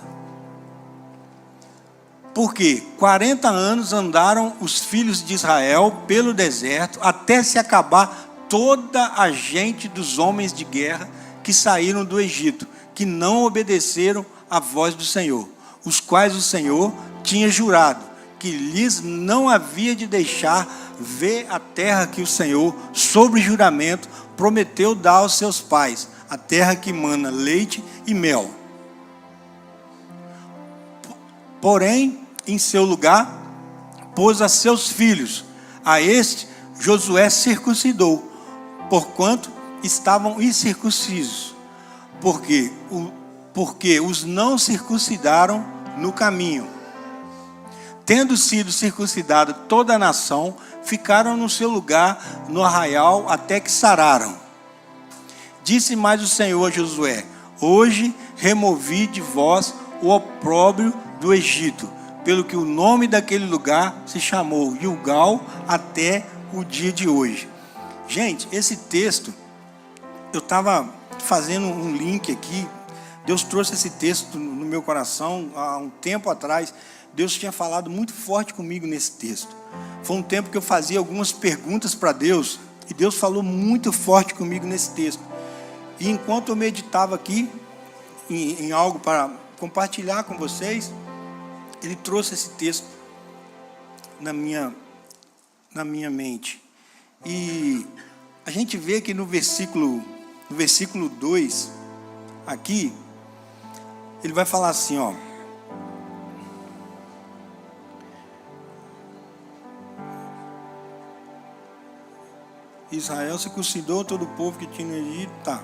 Porque 40 anos andaram os filhos de Israel pelo deserto, até se acabar toda a gente dos homens de guerra que saíram do Egito, que não obedeceram à voz do Senhor, os quais o Senhor tinha jurado que lhes não havia de deixar ver a terra que o Senhor, sobre juramento, prometeu dar aos seus pais, a terra que mana leite e mel. Porém, em seu lugar, pôs a seus filhos. A este, Josué circuncidou, porquanto estavam incircuncisos, porque os não circuncidaram no caminho. Tendo sido circuncidada toda a nação, ficaram no seu lugar no arraial até que sararam. Disse mais o Senhor a Josué: hoje removi de vós o opróbrio do Egito, pelo que o nome daquele lugar se chamou Gilgal até o dia de hoje. Gente, esse texto, eu estava fazendo um link aqui. Deus trouxe esse texto no meu coração há um tempo atrás. Deus tinha falado muito forte comigo nesse texto. Foi um tempo que eu fazia algumas perguntas para Deus, e Deus falou muito forte comigo nesse texto. E enquanto eu meditava aqui em algo para compartilhar com vocês, Ele trouxe esse texto na minha mente. E a gente vê que no versículo 2, aqui, ele vai falar assim, ó: Israel circuncidou todo o povo que tinha no Egito, tá?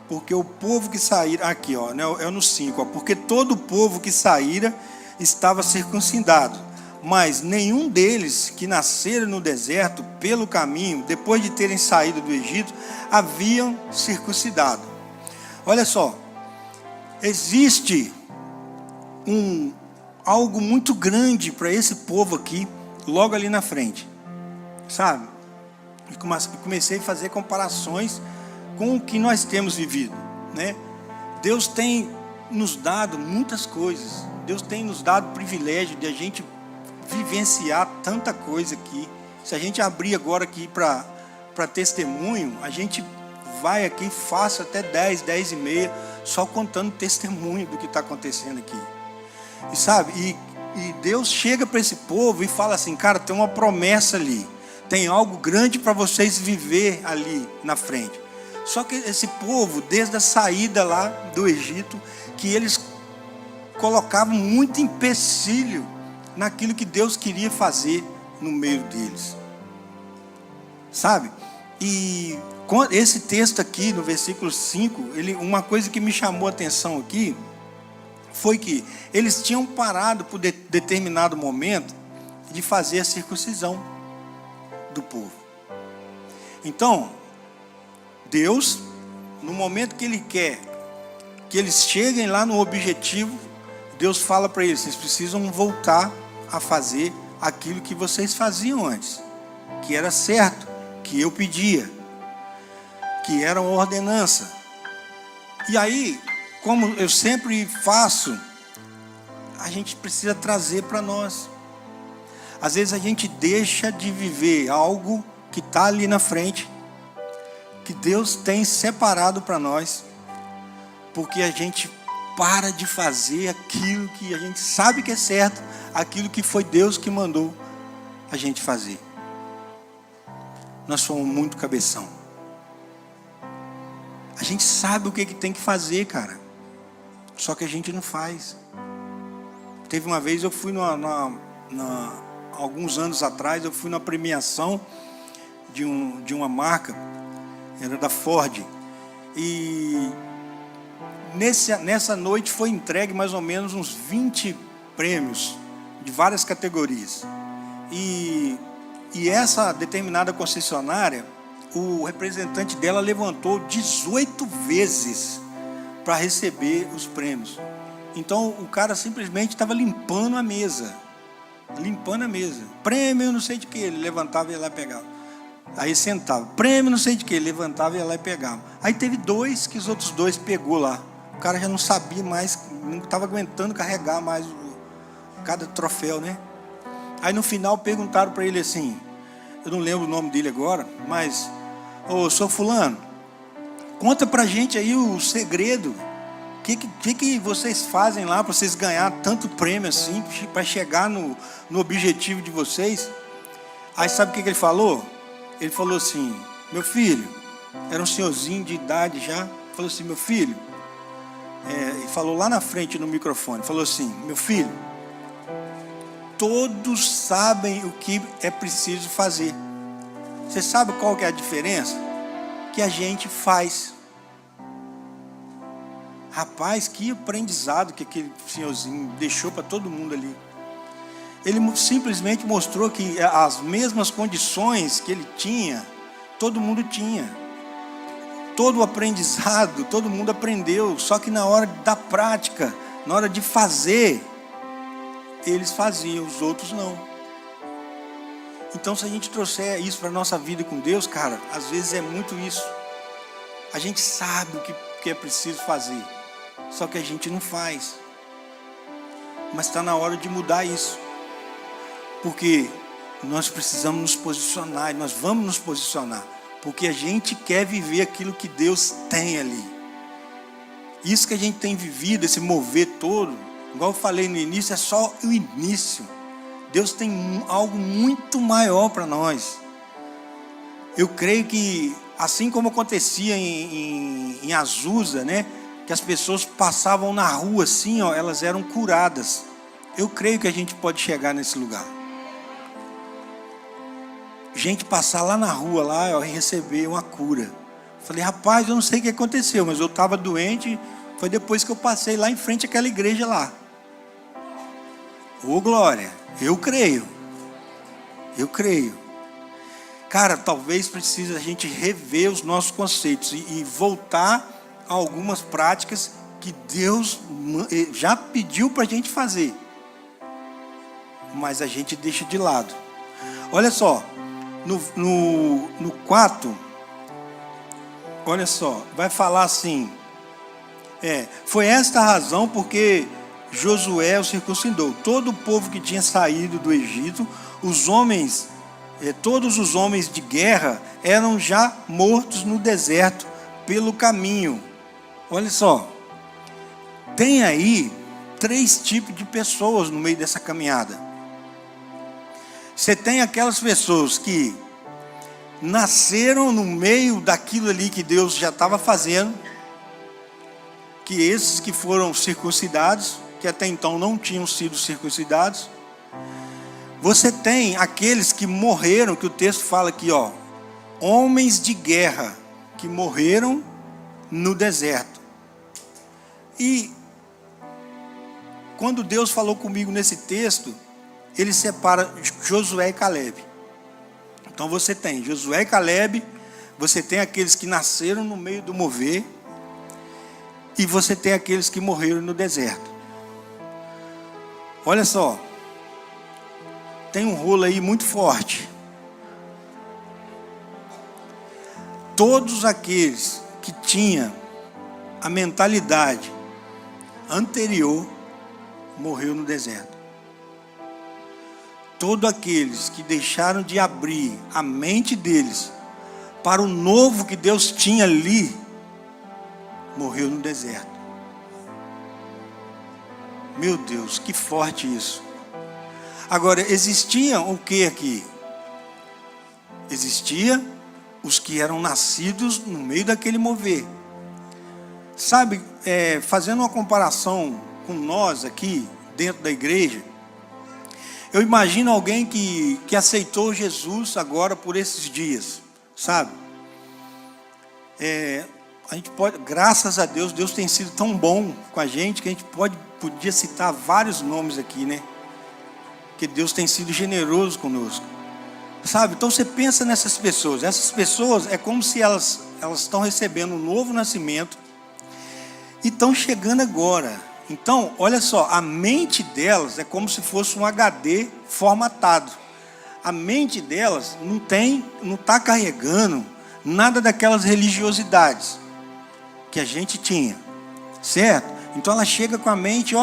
Porque o povo que saíra, aqui ó, é no 5, ó, porque todo o povo que saíra estava circuncidado, mas nenhum deles que nasceram no deserto pelo caminho, depois de terem saído do Egito, haviam circuncidado. Olha só, existe algo muito grande para esse povo aqui, logo ali na frente, sabe? E comecei a fazer comparações com o que nós temos vivido, né? Deus tem nos dado muitas coisas. Deus tem nos dado o privilégio de a gente vivenciar tanta coisa aqui. Se a gente abrir agora aqui para testemunho, a gente vai aqui fácil até 10 e meia, só contando testemunho do que está acontecendo aqui. E sabe, e Deus chega para esse povo e fala assim: cara, tem uma promessa ali, tem algo grande para vocês viver ali na frente. Só que esse povo, desde a saída lá do Egito, que eles colocavam muito empecilho naquilo que Deus queria fazer no meio deles, sabe? E esse texto aqui, no versículo 5, uma coisa que me chamou a atenção aqui, foi que eles tinham parado por determinado momento de fazer a circuncisão do povo. Então, Deus, no momento que Ele quer que eles cheguem lá no objetivo, Deus fala para eles: vocês precisam voltar a fazer aquilo que vocês faziam antes, que era certo, que eu pedia, que era uma ordenança. E aí, como eu sempre faço, a gente precisa trazer para nós. Às vezes a gente deixa de viver algo que está ali na frente, que Deus tem separado para nós, porque a gente para de fazer aquilo que a gente sabe que é certo, aquilo que foi Deus que mandou a gente fazer. Nós somos muito cabeção. A gente sabe o que tem que fazer, cara, só que a gente não faz. Teve uma vez, eu fui alguns anos atrás, eu fui na premiação de uma marca, era da Ford, e nessa noite foi entregue mais ou menos uns 20 prêmios de várias categorias. E essa determinada concessionária, o representante dela levantou 18 vezes para receber os prêmios. Então o cara simplesmente estava limpando a mesa. Limpando a mesa. Prêmio não sei de que, ele levantava e ia lá e pegava. Aí sentava. Prêmio não sei de que, ele levantava e ia lá e pegava. Aí teve 2 que os outros 2 pegou lá. O cara já não sabia mais, não estava aguentando carregar mais cada troféu, né? Aí no final perguntaram para ele assim, eu não lembro o nome dele agora, mas, ô, seu fulano, conta pra gente aí o segredo. O que vocês fazem lá para vocês ganhar tanto prêmio assim, para chegar no objetivo de vocês? Aí sabe o que ele falou? Ele falou assim, meu filho, era um senhorzinho de idade já, falou assim, meu filho, e falou lá na frente no microfone, falou assim, meu filho, todos sabem o que é preciso fazer. Você sabe qual que é a diferença? Que a gente faz. Rapaz, que aprendizado que aquele senhorzinho deixou para todo mundo ali. Ele simplesmente mostrou que as mesmas condições que ele tinha, todo mundo tinha. Todo o aprendizado, todo mundo aprendeu. Só que na hora da prática, na hora de fazer, eles faziam, os outros não. Então se a gente trouxer isso para a nossa vida com Deus, cara, às vezes é muito isso. A gente sabe o que é preciso fazer, só que a gente não faz. Mas está na hora de mudar isso. Porque nós precisamos nos posicionar, e nós vamos nos posicionar. Porque a gente quer viver aquilo que Deus tem ali. Isso que a gente tem vivido, esse mover todo, igual eu falei no início, é só o início. Deus tem algo muito maior para nós. Eu creio que, assim como acontecia em Azusa, né? Que as pessoas passavam na rua assim, ó, elas eram curadas. Eu creio que a gente pode chegar nesse lugar. Gente passar lá na rua, lá, ó, e receber uma cura. Falei, rapaz, eu não sei o que aconteceu, mas eu estava doente, foi depois que eu passei lá em frente àquela igreja lá. Ô glória, eu creio. Eu creio. Cara, talvez precise a gente rever os nossos conceitos e voltar a algumas práticas que Deus já pediu para a gente fazer. Mas a gente deixa de lado. Olha só, no 4, olha só, vai falar assim, foi esta a razão porque Josué o circuncidou. Todo o povo que tinha saído do Egito, todos os homens de guerra eram já mortos no deserto pelo caminho. Olha só, tem aí 3 tipos de pessoas no meio dessa caminhada. Você tem aquelas pessoas que nasceram no meio daquilo ali que Deus já estava fazendo, que esses que foram circuncidados, que até então não tinham sido circuncidados. Você tem aqueles que morreram, que o texto fala aqui, ó, homens de guerra, que morreram no deserto. E quando Deus falou comigo nesse texto, ele separa Josué e Calebe. Então você tem Josué e Calebe, você tem aqueles que nasceram no meio do mover, e você tem aqueles que morreram no deserto. Olha só, tem um rolo aí muito forte. Todos aqueles que tinham a mentalidade anterior morreu no deserto. Todos aqueles que deixaram de abrir a mente deles para o novo que Deus tinha ali, morreu no deserto. Meu Deus, que forte isso. Agora, existiam o que aqui? Existia os que eram nascidos no meio daquele mover. Sabe, fazendo uma comparação com nós aqui, dentro da igreja, eu imagino alguém que aceitou Jesus agora por esses dias, sabe? A gente pode, graças a Deus, Deus tem sido tão bom com a gente que a gente podia citar vários nomes aqui, né? Que Deus tem sido generoso conosco, sabe? Então você pensa nessas pessoas. Essas pessoas é como se elas estão recebendo um novo nascimento e estão chegando agora Então, olha só, a mente delas é como se fosse um HD formatado. A mente delas não está carregando nada daquelas religiosidades que a gente tinha, certo? Então ela chega com a mente,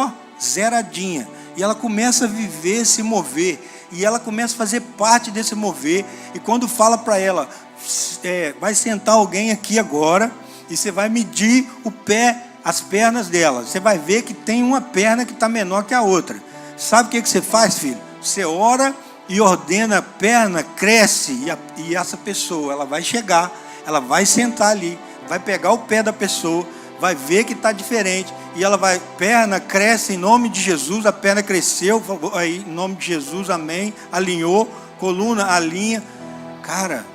zeradinha, e ela começa a viver, se mover, e ela começa a fazer parte desse mover. E quando fala para ela, vai sentar alguém aqui agora, e você vai medir o pé, as pernas dela, você vai ver que tem uma perna que está menor que a outra. Sabe o que você faz, filho? Você ora e ordena a perna, cresce, e essa pessoa, ela vai chegar, ela vai sentar ali, vai pegar o pé da pessoa, vai ver que está diferente, e ela vai, perna, cresce em nome de Jesus, a perna cresceu, aí, em nome de Jesus, amém, alinhou, coluna, alinha. Cara,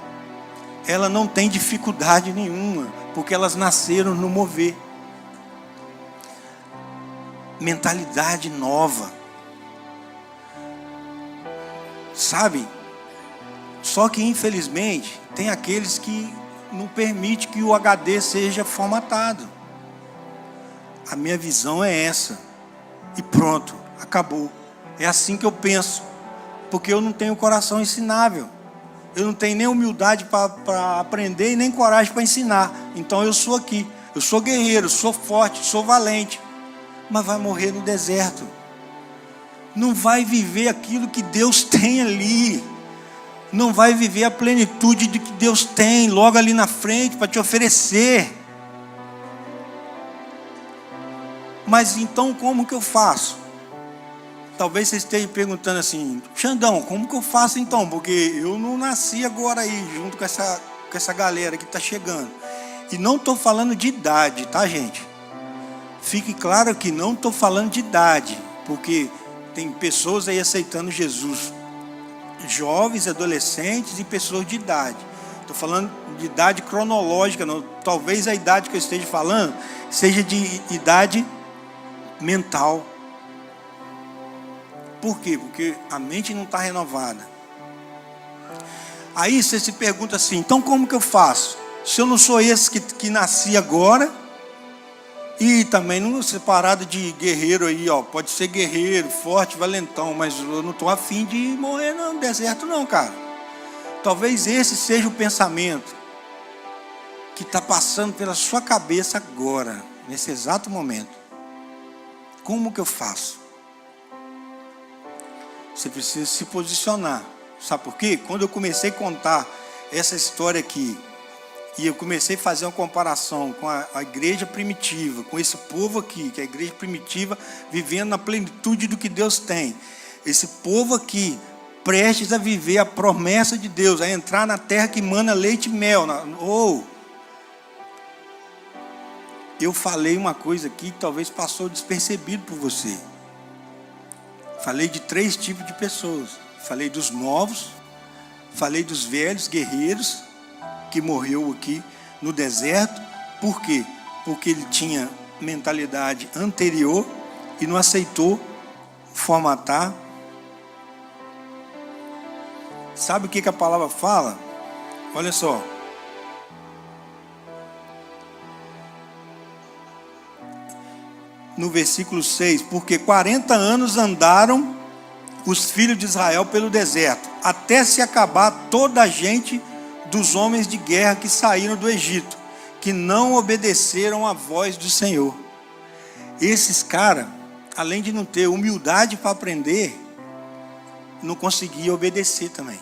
ela não tem dificuldade nenhuma, porque elas nasceram no mover. Mentalidade nova, sabe? Só que infelizmente tem aqueles que não permite que o HD seja formatado. A minha visão é essa, e pronto, acabou. É assim que eu penso, porque eu não tenho coração ensinável, eu não tenho nem humildade para aprender e nem coragem para ensinar. Então eu sou aqui, eu sou guerreiro, sou forte, sou valente, mas vai morrer no deserto, não vai viver aquilo que Deus tem ali, não vai viver a plenitude de que Deus tem logo ali na frente para te oferecer. Mas então como que eu faço? Talvez você esteja perguntando assim, Xandão, como que eu faço então? Porque eu não nasci agora aí, junto com essa galera que está chegando. E não estou falando de idade, tá, gente? Fique claro que não estou falando de idade, porque tem pessoas aí aceitando Jesus, jovens, adolescentes e pessoas de idade. Estou falando de idade cronológica, não. Talvez a idade que eu esteja falando seja de idade mental. Por quê? Porque a mente não está renovada. Aí você se pergunta assim, então como que eu faço? Se eu não sou esse que nasci agora, e também não separado de guerreiro aí, pode ser guerreiro, forte, valentão, mas eu não estou afim de morrer no deserto não, cara. Talvez esse seja o pensamento que está passando pela sua cabeça agora, nesse exato momento. Como que eu faço? Você precisa se posicionar. Sabe por quê? Quando eu comecei a contar essa história aqui, e eu comecei a fazer uma comparação com a igreja primitiva, com esse povo aqui, que é a igreja primitiva, vivendo na plenitude do que Deus tem. Esse povo aqui, prestes a viver a promessa de Deus, a entrar na terra que mana leite e mel. Eu falei uma coisa aqui que talvez passou despercebido por você. Falei de 3 tipos de pessoas. Falei dos novos, falei dos velhos guerreiros, que morreu aqui no deserto. Por quê? Porque ele tinha mentalidade anterior e não aceitou formatar. Sabe o que a palavra fala? Olha só. No versículo 6, porque 40 anos andaram os filhos de Israel pelo deserto, até se acabar toda a gente dos homens de guerra que saíram do Egito, que não obedeceram à voz do Senhor. Esses caras, além de não ter humildade para aprender, não conseguiam obedecer também.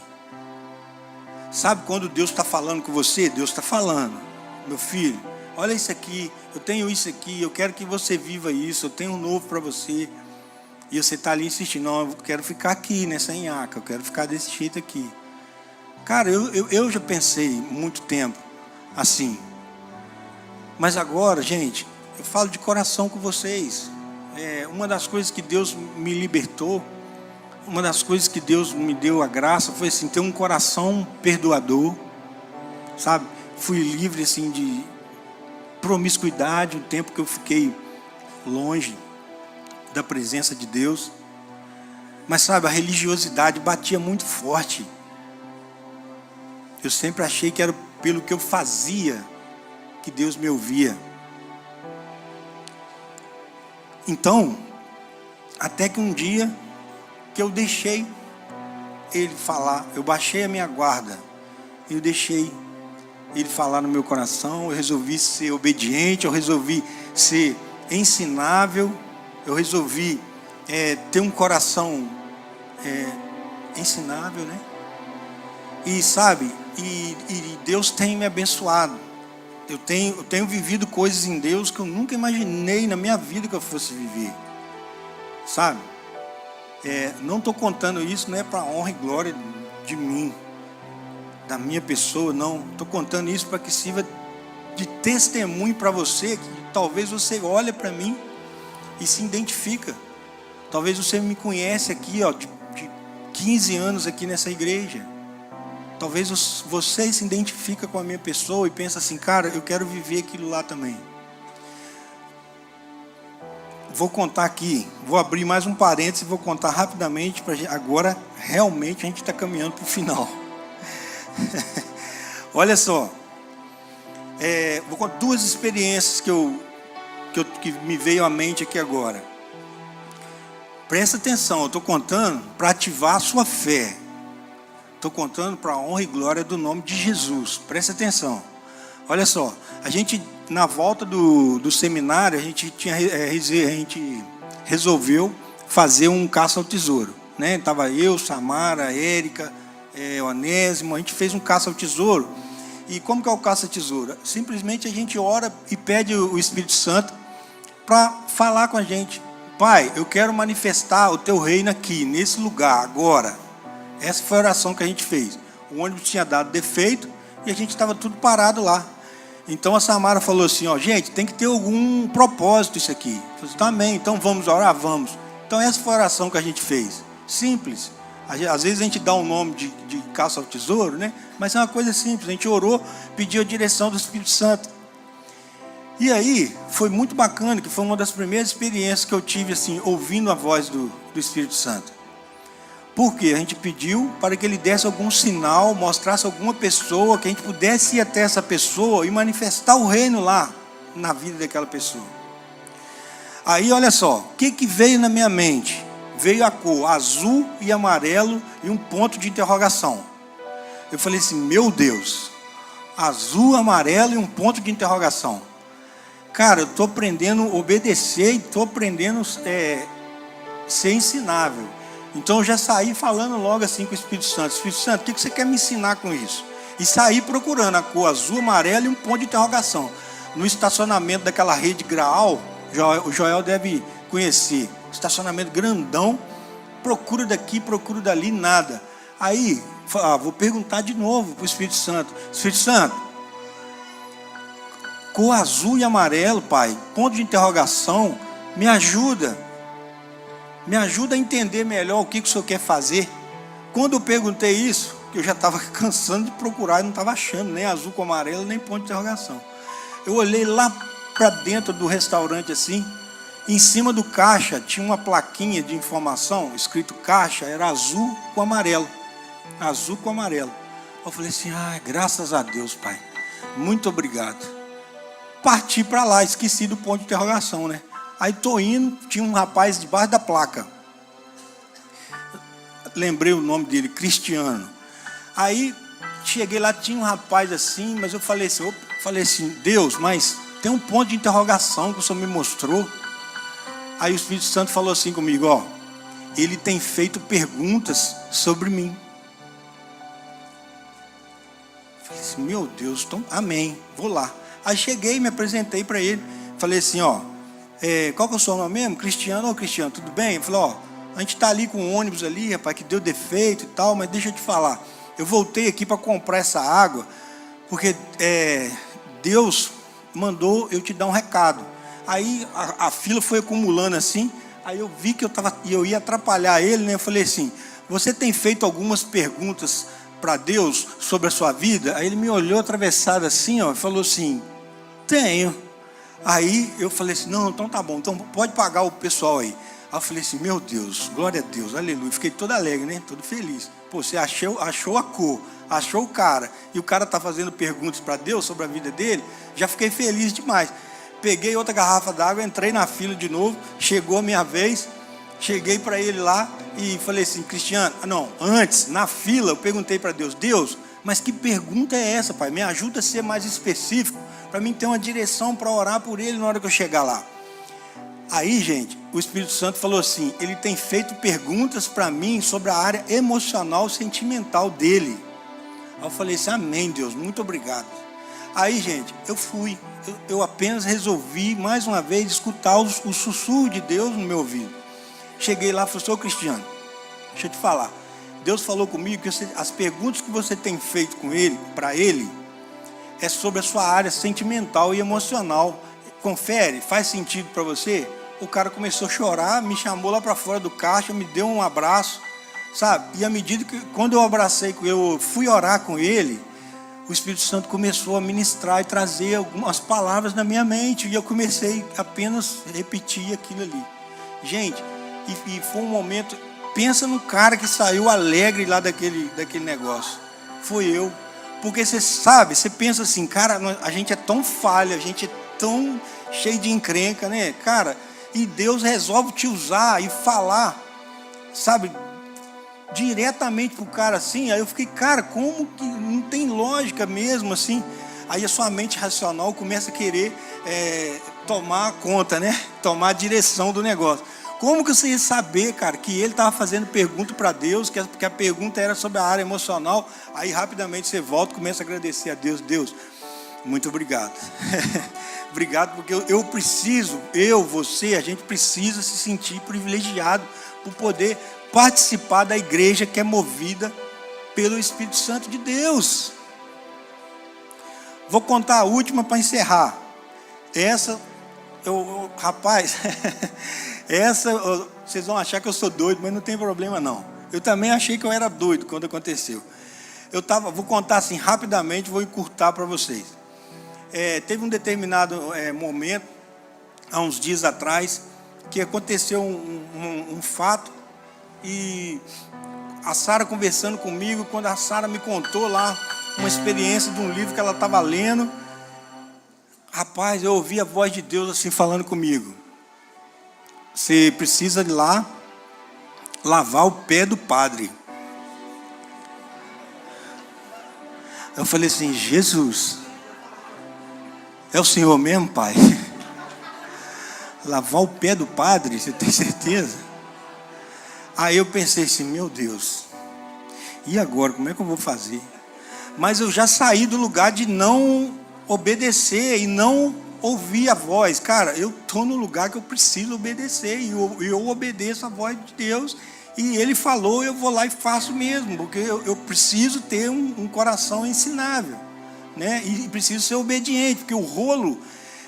Sabe quando Deus está falando com você? Deus está falando, meu filho, olha isso aqui, eu tenho isso aqui, eu quero que você viva isso, eu tenho um novo para você. E você está ali insistindo, não, eu quero ficar aqui nessa nhaca, eu quero ficar desse jeito aqui. Cara, eu já pensei muito tempo assim. Mas agora, gente, eu falo de coração com vocês. Uma das coisas que Deus me libertou, uma das coisas que Deus me deu a graça, foi assim, ter um coração perdoador, sabe? Fui livre assim de promiscuidade, o tempo que eu fiquei longe da presença de Deus. Mas sabe, a religiosidade batia muito forte. Eu sempre achei que era pelo que eu fazia que Deus me ouvia. Então, até que um dia que eu deixei ele falar, eu baixei a minha guarda, eu deixei ele falar no meu coração, eu resolvi ser obediente, eu resolvi ser ensinável, eu resolvi ter um coração ensinável, né? E sabe, e Deus tem me abençoado. Eu tenho vivido coisas em Deus que eu nunca imaginei na minha vida que eu fosse viver, sabe? Não estou contando isso, não é para honra e glória de mim, da minha pessoa, não. Estou contando isso para que sirva de testemunho para você, que talvez você olhe para mim e se identifica. Talvez você me conhece aqui, de 15 anos aqui nessa igreja. Talvez você se identifica com a minha pessoa e pensa assim, cara, eu quero viver aquilo lá também. Vou contar aqui, vou abrir mais um parênteses e vou contar rapidamente, agora realmente a gente está caminhando para o final. Olha só, vou contar duas experiências que me veio à mente aqui agora. Presta atenção, eu estou contando para ativar a sua fé. Estou contando para a honra e glória do nome de Jesus. Presta atenção. Olha só, a gente, na volta do seminário, a gente resolveu fazer um caça ao tesouro, né? Estava eu, Samara, Érica, Onésimo, a gente fez um caça ao tesouro. E como que é o caça ao tesouro? Simplesmente a gente ora e pede o Espírito Santo para falar com a gente. Pai, eu quero manifestar o teu reino aqui, nesse lugar, agora. Essa foi a oração que a gente fez. O ônibus tinha dado defeito e a gente estava tudo parado lá. Então a Samara falou assim, gente, tem que ter algum propósito isso aqui. Eu falei, também, então vamos orar? Vamos. Então essa foi a oração que a gente fez. Simples. Às vezes a gente dá um nome de caça ao tesouro, né? Mas é uma coisa simples. A gente orou, pediu a direção do Espírito Santo. E aí, foi muito bacana, que foi uma das primeiras experiências que eu tive, assim, ouvindo a voz do Espírito Santo. Porque a gente pediu para que ele desse algum sinal, mostrasse alguma pessoa, que a gente pudesse ir até essa pessoa e manifestar o reino lá, na vida daquela pessoa. Aí, olha só, o que veio na minha mente? Veio a cor azul e amarelo e um ponto de interrogação. Eu falei assim, meu Deus, azul, amarelo e um ponto de interrogação. Cara, eu estou aprendendo a obedecer e estou aprendendo a ser ensinável. Então eu já saí falando logo assim com o Espírito Santo. Espírito Santo, o que você quer me ensinar com isso? E saí procurando a cor azul, amarelo e um ponto de interrogação. No estacionamento daquela rede Graal, o Joel deve conhecer. Estacionamento grandão, procura daqui, procura dali, nada. Aí, vou perguntar de novo para o Espírito Santo. Espírito Santo, cor azul e amarelo, Pai, ponto de interrogação, me ajuda. Me ajuda a entender melhor o que o Senhor quer fazer. Quando eu perguntei isso, eu já estava cansando de procurar e não estava achando nem azul com amarelo, nem ponto de interrogação. Eu olhei lá para dentro do restaurante assim, em cima do caixa tinha uma plaquinha de informação, escrito caixa, era azul com amarelo. Azul com amarelo. Eu falei assim, graças a Deus, Pai. Muito obrigado. Parti para lá, esqueci do ponto de interrogação, né? Aí estou indo, tinha um rapaz debaixo da placa. Lembrei o nome dele, Cristiano. Aí cheguei lá, tinha um rapaz assim, mas eu falei assim, Deus, mas tem um ponto de interrogação que o Senhor me mostrou. Aí o Espírito Santo falou assim comigo, ele tem feito perguntas sobre mim. Eu falei assim, meu Deus, então, amém, vou lá. Aí cheguei, me apresentei para ele, falei assim, qual que é o seu nome mesmo? Cristiano, Cristiano, tudo bem? Ele falou, a gente está ali com o ônibus ali, rapaz, que deu defeito e tal, mas deixa eu te falar, eu voltei aqui para comprar essa água, porque Deus mandou eu te dar um recado. Aí a fila foi acumulando assim, aí eu vi que eu ia atrapalhar ele, né? Eu falei assim, você tem feito algumas perguntas para Deus sobre a sua vida? Aí ele me olhou atravessado assim, e falou assim, tenho. Aí eu falei assim, não, então tá bom, então pode pagar o pessoal aí. Aí eu falei assim, meu Deus, glória a Deus, aleluia. Fiquei todo alegre, né? Todo feliz. Pô, você achou a cor, achou o cara, e o cara está fazendo perguntas para Deus sobre a vida dele, já fiquei feliz demais. peguei outra garrafa d'água, entrei na fila de novo, chegou a minha vez, cheguei para ele lá e falei assim, Cristiano, antes, na fila, eu perguntei para Deus, mas que pergunta é essa, pai? Me ajuda a ser mais específico, para mim ter uma direção para orar por ele na hora que eu chegar lá. Aí, gente, o Espírito Santo falou assim, ele tem feito perguntas para mim sobre a área emocional, sentimental dele. Aí eu falei assim, amém, Deus, muito obrigado. Aí, gente, eu apenas resolvi, mais uma vez, escutar o sussurro de Deus no meu ouvido. Cheguei lá e falei, ô Cristiano, deixa eu te falar, Deus falou comigo que as perguntas que você tem feito com ele, para ele, é sobre a sua área sentimental e emocional. Confere, faz sentido para você? O cara começou a chorar, me chamou lá para fora do caixa, me deu um abraço, sabe? E à medida que, quando eu fui orar com ele, o Espírito Santo começou a ministrar e trazer algumas palavras na minha mente, e eu comecei apenas a repetir aquilo ali. Gente, e foi um momento, pensa no cara que saiu alegre lá daquele negócio. Foi eu. Porque você sabe, você pensa assim, cara, a gente é tão falha, a gente é tão cheio de encrenca, né? Cara, e Deus resolve te usar e falar, sabe, diretamente pro cara assim. Aí eu fiquei, cara, como que não tem lógica mesmo assim? Aí a sua mente racional começa a querer tomar conta, né? Tomar a direção do negócio. Como que você ia saber, cara, que ele estava fazendo pergunta para Deus, que a pergunta era sobre a área emocional? Aí rapidamente você volta e começa a agradecer a Deus. Deus, muito obrigado. Obrigado, porque você, a gente precisa se sentir privilegiado por poder participar da igreja que é movida pelo Espírito Santo de Deus. Vou contar a última para encerrar. Rapaz, vocês vão achar que eu sou doido, mas não tem problema não. Eu também achei que eu era doido quando aconteceu. Vou contar assim rapidamente, vou encurtar para vocês. Teve um determinado momento, há uns dias atrás, que aconteceu um fato, e a Sara conversando comigo, quando a Sara me contou lá uma experiência de um livro que ela estava lendo, rapaz, eu ouvi a voz de Deus assim falando comigo. Você precisa ir lá lavar o pé do padre. Eu falei assim, Jesus, é o Senhor mesmo, pai? Lavar o pé do padre, você tem certeza? Aí eu pensei assim, meu Deus, e agora, como é que eu vou fazer? Mas eu já saí do lugar de não obedecer e não ouvir a voz. Cara, eu estou no lugar que eu preciso obedecer, e eu obedeço a voz de Deus, e Ele falou, eu vou lá e faço mesmo, porque eu preciso ter um coração ensinável, né? E preciso ser obediente, porque o rolo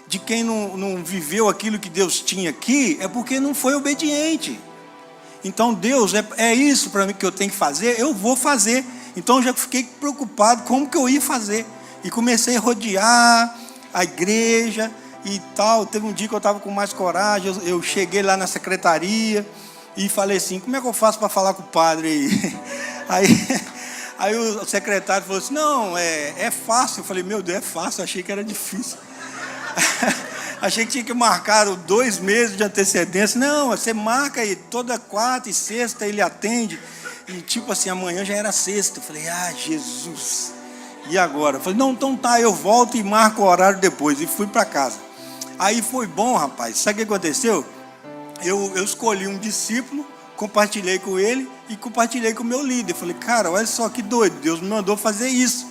de quem não viveu aquilo que Deus tinha aqui, é porque não foi obediente. Então Deus, é isso para mim que eu tenho que fazer, eu vou fazer. Então eu já fiquei preocupado como que eu ia fazer, e comecei a rodear a igreja e tal. Teve um dia que eu estava com mais coragem, eu cheguei lá na secretaria e falei assim, como é que eu faço para falar com o padre aí? Aí o secretário falou assim, não, é fácil. Eu falei, meu Deus, é fácil, achei que era difícil. Achei que tinha que marcar 2 meses de antecedência. Não, você marca aí, toda quarta e sexta ele atende. E tipo assim, amanhã já era sexta. Eu falei, Jesus, e agora? Eu falei, não, então tá, eu volto e marco o horário depois. E fui para casa. Aí foi bom, rapaz. Sabe o que aconteceu? Eu escolhi um discípulo, compartilhei com ele e compartilhei com o meu líder. Eu falei, cara, olha só que doido, Deus me mandou fazer isso.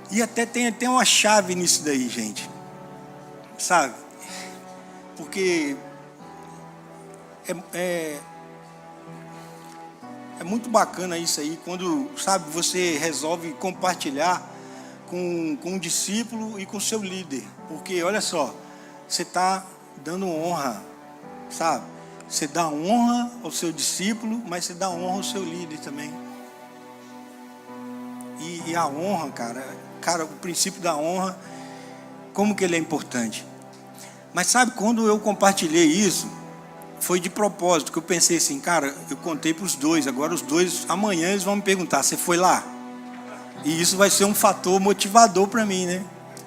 E até tem uma chave nisso daí, gente. Sabe? Porque é muito bacana isso aí, quando, sabe, você resolve compartilhar com um discípulo e com o seu líder. Porque, olha só, você está dando honra, sabe? Você dá honra ao seu discípulo, mas você dá honra ao seu líder também. E a honra, cara, o princípio da honra, como que ele é importante. Mas sabe, quando eu compartilhei isso, foi de propósito, que eu pensei assim, cara, eu contei para os dois, agora os dois, amanhã eles vão me perguntar, você foi lá? E isso vai ser um fator motivador para mim, né?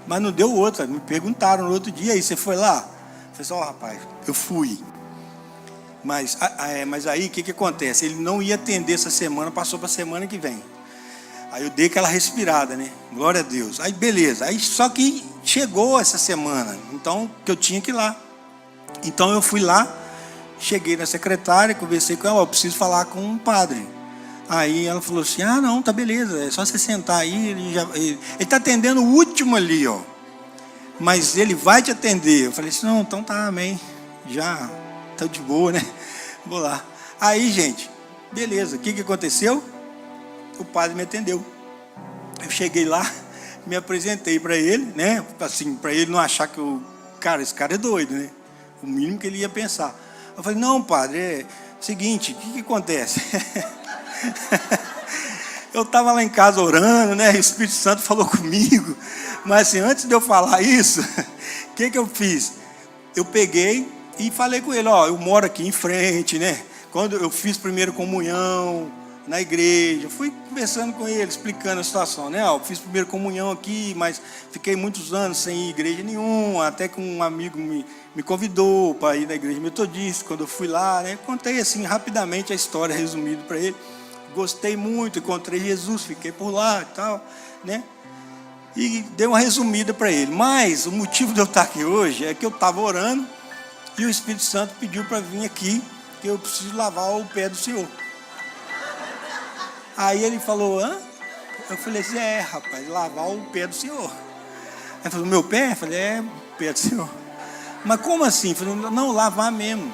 Mas não deu outra. Me perguntaram no outro dia, aí você foi lá? Eu falei assim, rapaz, eu fui. Mas aí, o que acontece? Ele não ia atender essa semana, passou para a semana que vem. Aí eu dei aquela respirada, né? Glória a Deus. Aí beleza. Aí só que chegou essa semana, então que eu tinha que ir lá. Então eu fui lá, cheguei na secretária, conversei com ela, eu preciso falar com um padre. Aí ela falou assim, não, tá beleza, é só você sentar aí, ele está atendendo o último ali, ó. Mas ele vai te atender. Eu falei assim, não, então tá, amém. Já tá de boa, né? Vou lá. Aí, gente, beleza, o que aconteceu? O padre me atendeu. Eu cheguei lá, me apresentei para ele, né? Assim, para ele não achar que esse cara é doido, né? O mínimo que ele ia pensar. Eu falei, não, padre, é o seguinte, o que acontece? Eu estava lá em casa orando, né? O Espírito Santo falou comigo. Mas assim, antes de eu falar isso, o que eu fiz? Eu peguei e falei com ele, eu moro aqui em frente, né? Quando eu fiz primeira comunhão na igreja, fui conversando com ele, explicando a situação, né? Eu fiz primeira comunhão aqui, mas fiquei muitos anos sem ir igreja nenhuma, até que um amigo me convidou para ir na igreja metodista, quando eu fui lá, né? Contei assim rapidamente a história, resumido para ele. Gostei muito, encontrei Jesus, fiquei por lá e tal, né? E dei uma resumida para ele. Mas o motivo de eu estar aqui hoje é que eu estava orando e o Espírito Santo pediu para vir aqui, que eu preciso lavar o pé do Senhor. Aí ele falou, Eu falei assim, rapaz, lavar o pé do Senhor. Ele falou, meu pé? Eu falei, o pé do Senhor. Mas como assim? Eu falei, não, lavar mesmo.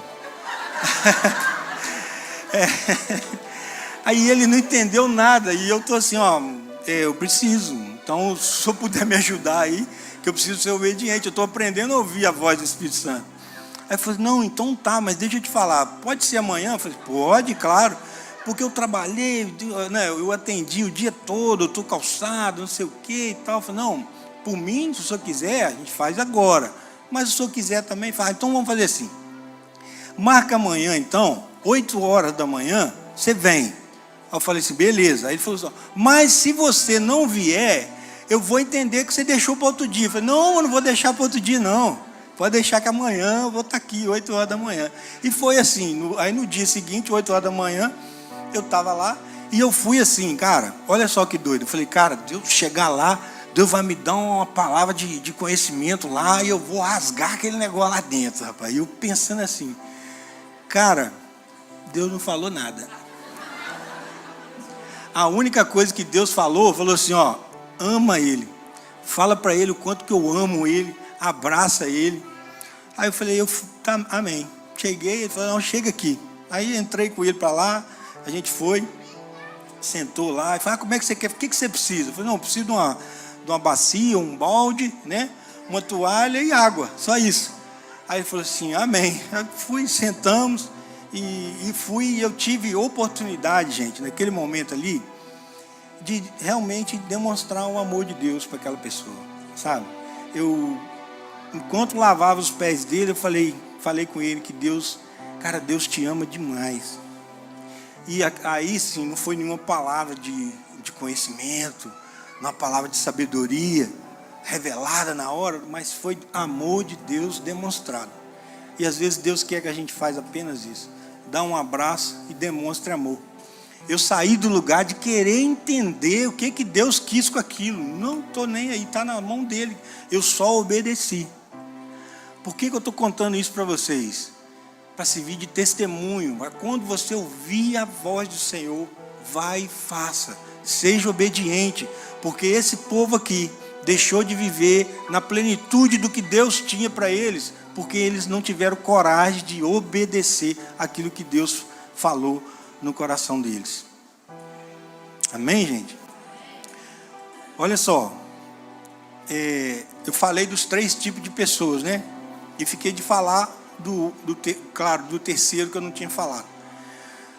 Aí ele não entendeu nada, e eu estou assim, eu preciso. Então, se o senhor puder me ajudar aí, que eu preciso ser obediente, eu estou aprendendo a ouvir a voz do Espírito Santo. Aí eu falei, não, então tá, mas deixa eu te falar, pode ser amanhã? Eu falei, pode, claro, porque eu trabalhei, né, eu atendi o dia todo, eu estou calçado, não sei o que e tal. Eu falei, não, por mim, se o senhor quiser, a gente faz agora, mas se o senhor quiser também, faz. Então vamos fazer assim, marca amanhã então, 8 horas da manhã, você vem. Eu falei assim, beleza. Aí ele falou assim, mas se você não vier, eu vou entender que você deixou para outro dia. Eu falei, não, eu não vou deixar para outro dia, não. Pode deixar que amanhã eu vou estar aqui, 8 horas da manhã. E foi assim, aí no dia seguinte, 8 horas da manhã, eu estava lá, e eu fui assim, cara, olha só que doido. Eu falei, cara, Deus chegar lá, Deus vai me dar uma palavra de conhecimento lá, e eu vou rasgar aquele negócio lá dentro, rapaz. E eu pensando assim, cara, Deus não falou nada. A única coisa que Deus falou assim, ama ele, fala para ele o quanto que eu amo ele, abraça ele. Aí eu falei, tá, amém. Cheguei, ele falou, não, chega aqui. Aí entrei com ele para lá, a gente foi, sentou lá, e falou, como é que você quer, o que você precisa? Eu falei, não, eu preciso de uma bacia, um balde, né, uma toalha e água, só isso. Aí ele falou assim, amém. Aí fui, sentamos, e eu tive oportunidade, gente, naquele momento ali, de realmente demonstrar o amor de Deus para aquela pessoa, sabe? Enquanto lavava os pés dele, eu falei com ele que Deus te ama demais. E aí sim, não foi nenhuma palavra de conhecimento, uma palavra de sabedoria revelada na hora, mas foi amor de Deus demonstrado. E às vezes Deus quer que a gente faça apenas isso, dá um abraço e demonstre amor. Eu saí do lugar de querer entender o que Deus quis com aquilo. Não estou nem aí, está na mão dele. Eu só obedeci. Por que eu estou contando isso para vocês? Para servir de testemunho. Mas quando você ouvir a voz do Senhor, vai e faça. Seja obediente. Porque esse povo aqui deixou de viver na plenitude do que Deus tinha para eles, porque eles não tiveram coragem de obedecer aquilo que Deus falou no coração deles. Amém, gente? Olha só, eu falei dos 3 tipos de pessoas, né? E fiquei de falar do terceiro que eu não tinha falado.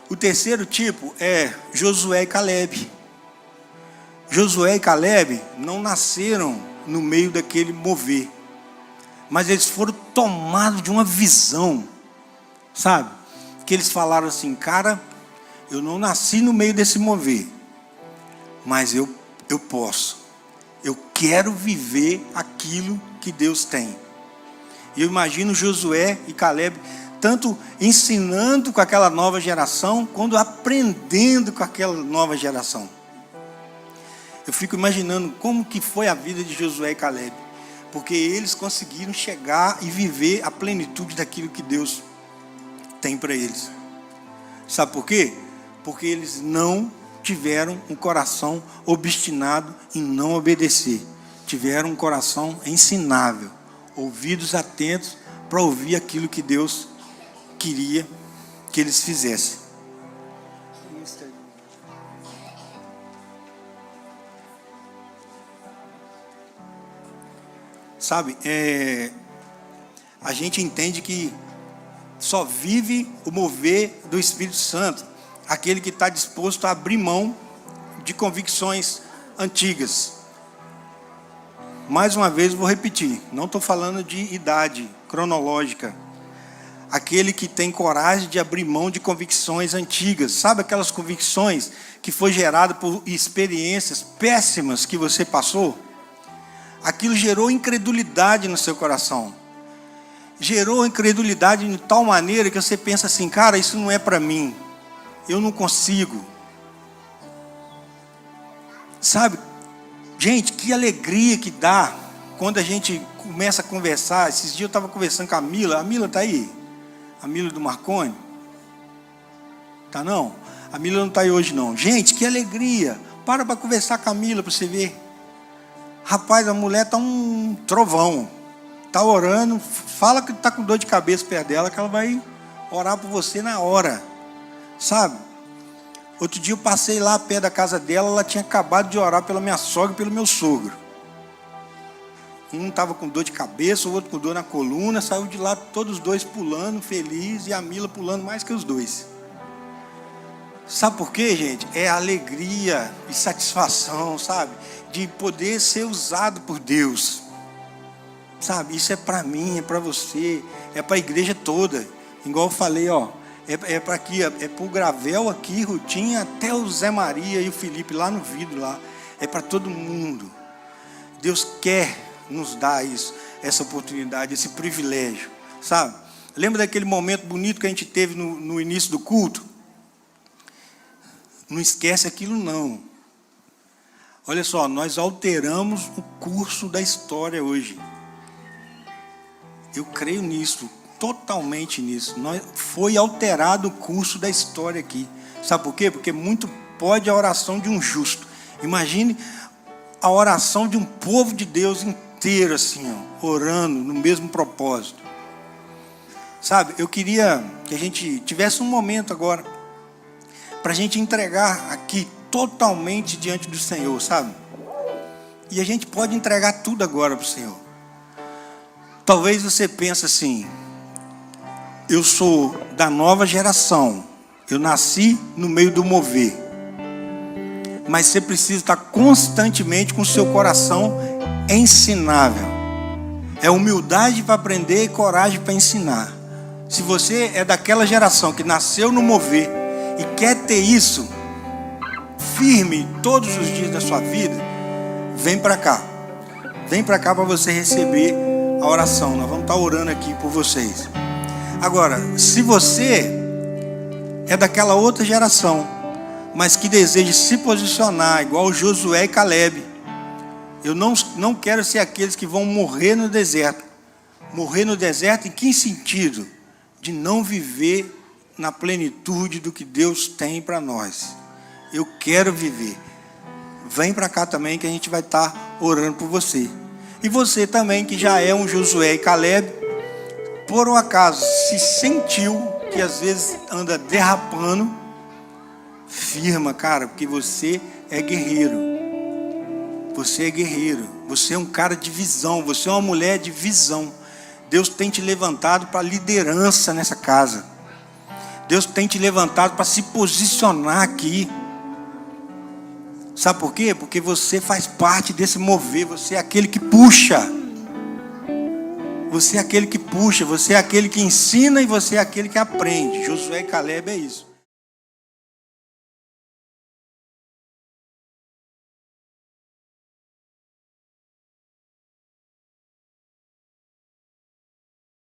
O terceiro tipo é Josué e Calebe. Josué e Calebe não nasceram no meio daquele mover, mas eles foram tomados de uma visão, sabe? Que eles falaram assim, cara, eu não nasci no meio desse mover, mas eu posso. Eu quero viver aquilo que Deus tem. E eu imagino Josué e Caleb tanto ensinando com aquela nova geração, quanto aprendendo com aquela nova geração. Eu fico imaginando como que foi a vida de Josué e Caleb, porque eles conseguiram chegar e viver a plenitude daquilo que Deus tem para eles. Sabe por quê? Porque eles não tiveram um coração obstinado em não obedecer. Tiveram um coração ensinável, ouvidos atentos para ouvir aquilo que Deus queria que eles fizessem. Sabe, a gente entende que só vive o mover do Espírito Santo aquele que está disposto a abrir mão de convicções antigas. Mais uma vez vou repetir, não estou falando de idade cronológica. Aquele que tem coragem de abrir mão de convicções antigas. Sabe aquelas convicções que foi gerada por experiências péssimas que você passou? Aquilo gerou incredulidade no seu coração. Gerou incredulidade de tal maneira que você pensa assim, cara, isso não é para mim. Eu não consigo. Sabe, gente, que alegria que dá quando a gente começa a conversar. Esses dias eu estava conversando com a Mila está aí? A Mila do Marconi? Tá não? A Mila não está aí hoje não. Gente, que alegria. Para conversar com a Mila para você ver. Rapaz, a mulher está um trovão. Está orando. Fala que está com dor de cabeça perto dela, que ela vai orar por você na hora. Sabe? Outro dia eu passei lá perto da casa dela, ela tinha acabado de orar pela minha sogra e pelo meu sogro. Um estava com dor de cabeça, o outro com dor na coluna, saiu de lá todos os dois pulando, felizes, e a Mila pulando mais que os dois. Sabe por quê, gente? É alegria e satisfação, sabe? De poder ser usado por Deus. Sabe? Isso é para mim, é para você, é para a igreja toda. Igual eu falei, ó. É para aqui, é para o Gravel aqui, Rutinha, até o Zé Maria e o Felipe lá no vidro lá. É para todo mundo. Deus quer nos dar isso, essa oportunidade, esse privilégio, sabe? Lembra daquele momento bonito que a gente teve no início do culto? Não esquece aquilo não. Olha só, nós alteramos o curso da história hoje. Eu creio nisso. Totalmente nisso. Foi alterado o curso da história aqui. Sabe por quê? Porque muito pode a oração de um justo. Imagine a oração de um povo de Deus inteiro assim, ó, orando no mesmo propósito. Sabe, eu queria que a gente tivesse um momento agora para a gente entregar aqui totalmente diante do Senhor, sabe? E a gente pode entregar tudo agora para o Senhor. Talvez você pense assim, eu sou da nova geração, eu nasci no meio do mover. Mas você precisa estar constantemente com o seu coração ensinável. É humildade para aprender e coragem para ensinar. Se você é daquela geração que nasceu no mover e quer ter isso firme todos os dias da sua vida, vem para cá. Vem para cá para você receber a oração. Nós vamos estar orando aqui por vocês. Agora, se você é daquela outra geração, mas que deseja se posicionar igual Josué e Caleb, eu não quero ser aqueles que vão morrer no deserto. Morrer no deserto em que sentido? De não viver na plenitude do que Deus tem para nós. Eu quero viver. Vem para cá também que a gente vai estar orando por você. E você também que já é um Josué e Caleb, por um acaso se sentiu que às vezes anda derrapando, firma, cara, porque você é guerreiro. Você é guerreiro. Você é um cara de visão. Você é uma mulher de visão. Deus tem te levantado para liderança nessa casa. Deus tem te levantado para se posicionar aqui. Sabe por quê? Porque você faz parte desse mover. Você é aquele que puxa. Você é aquele que puxa. Você é aquele que ensina e você é aquele que aprende. Josué e Caleb é isso.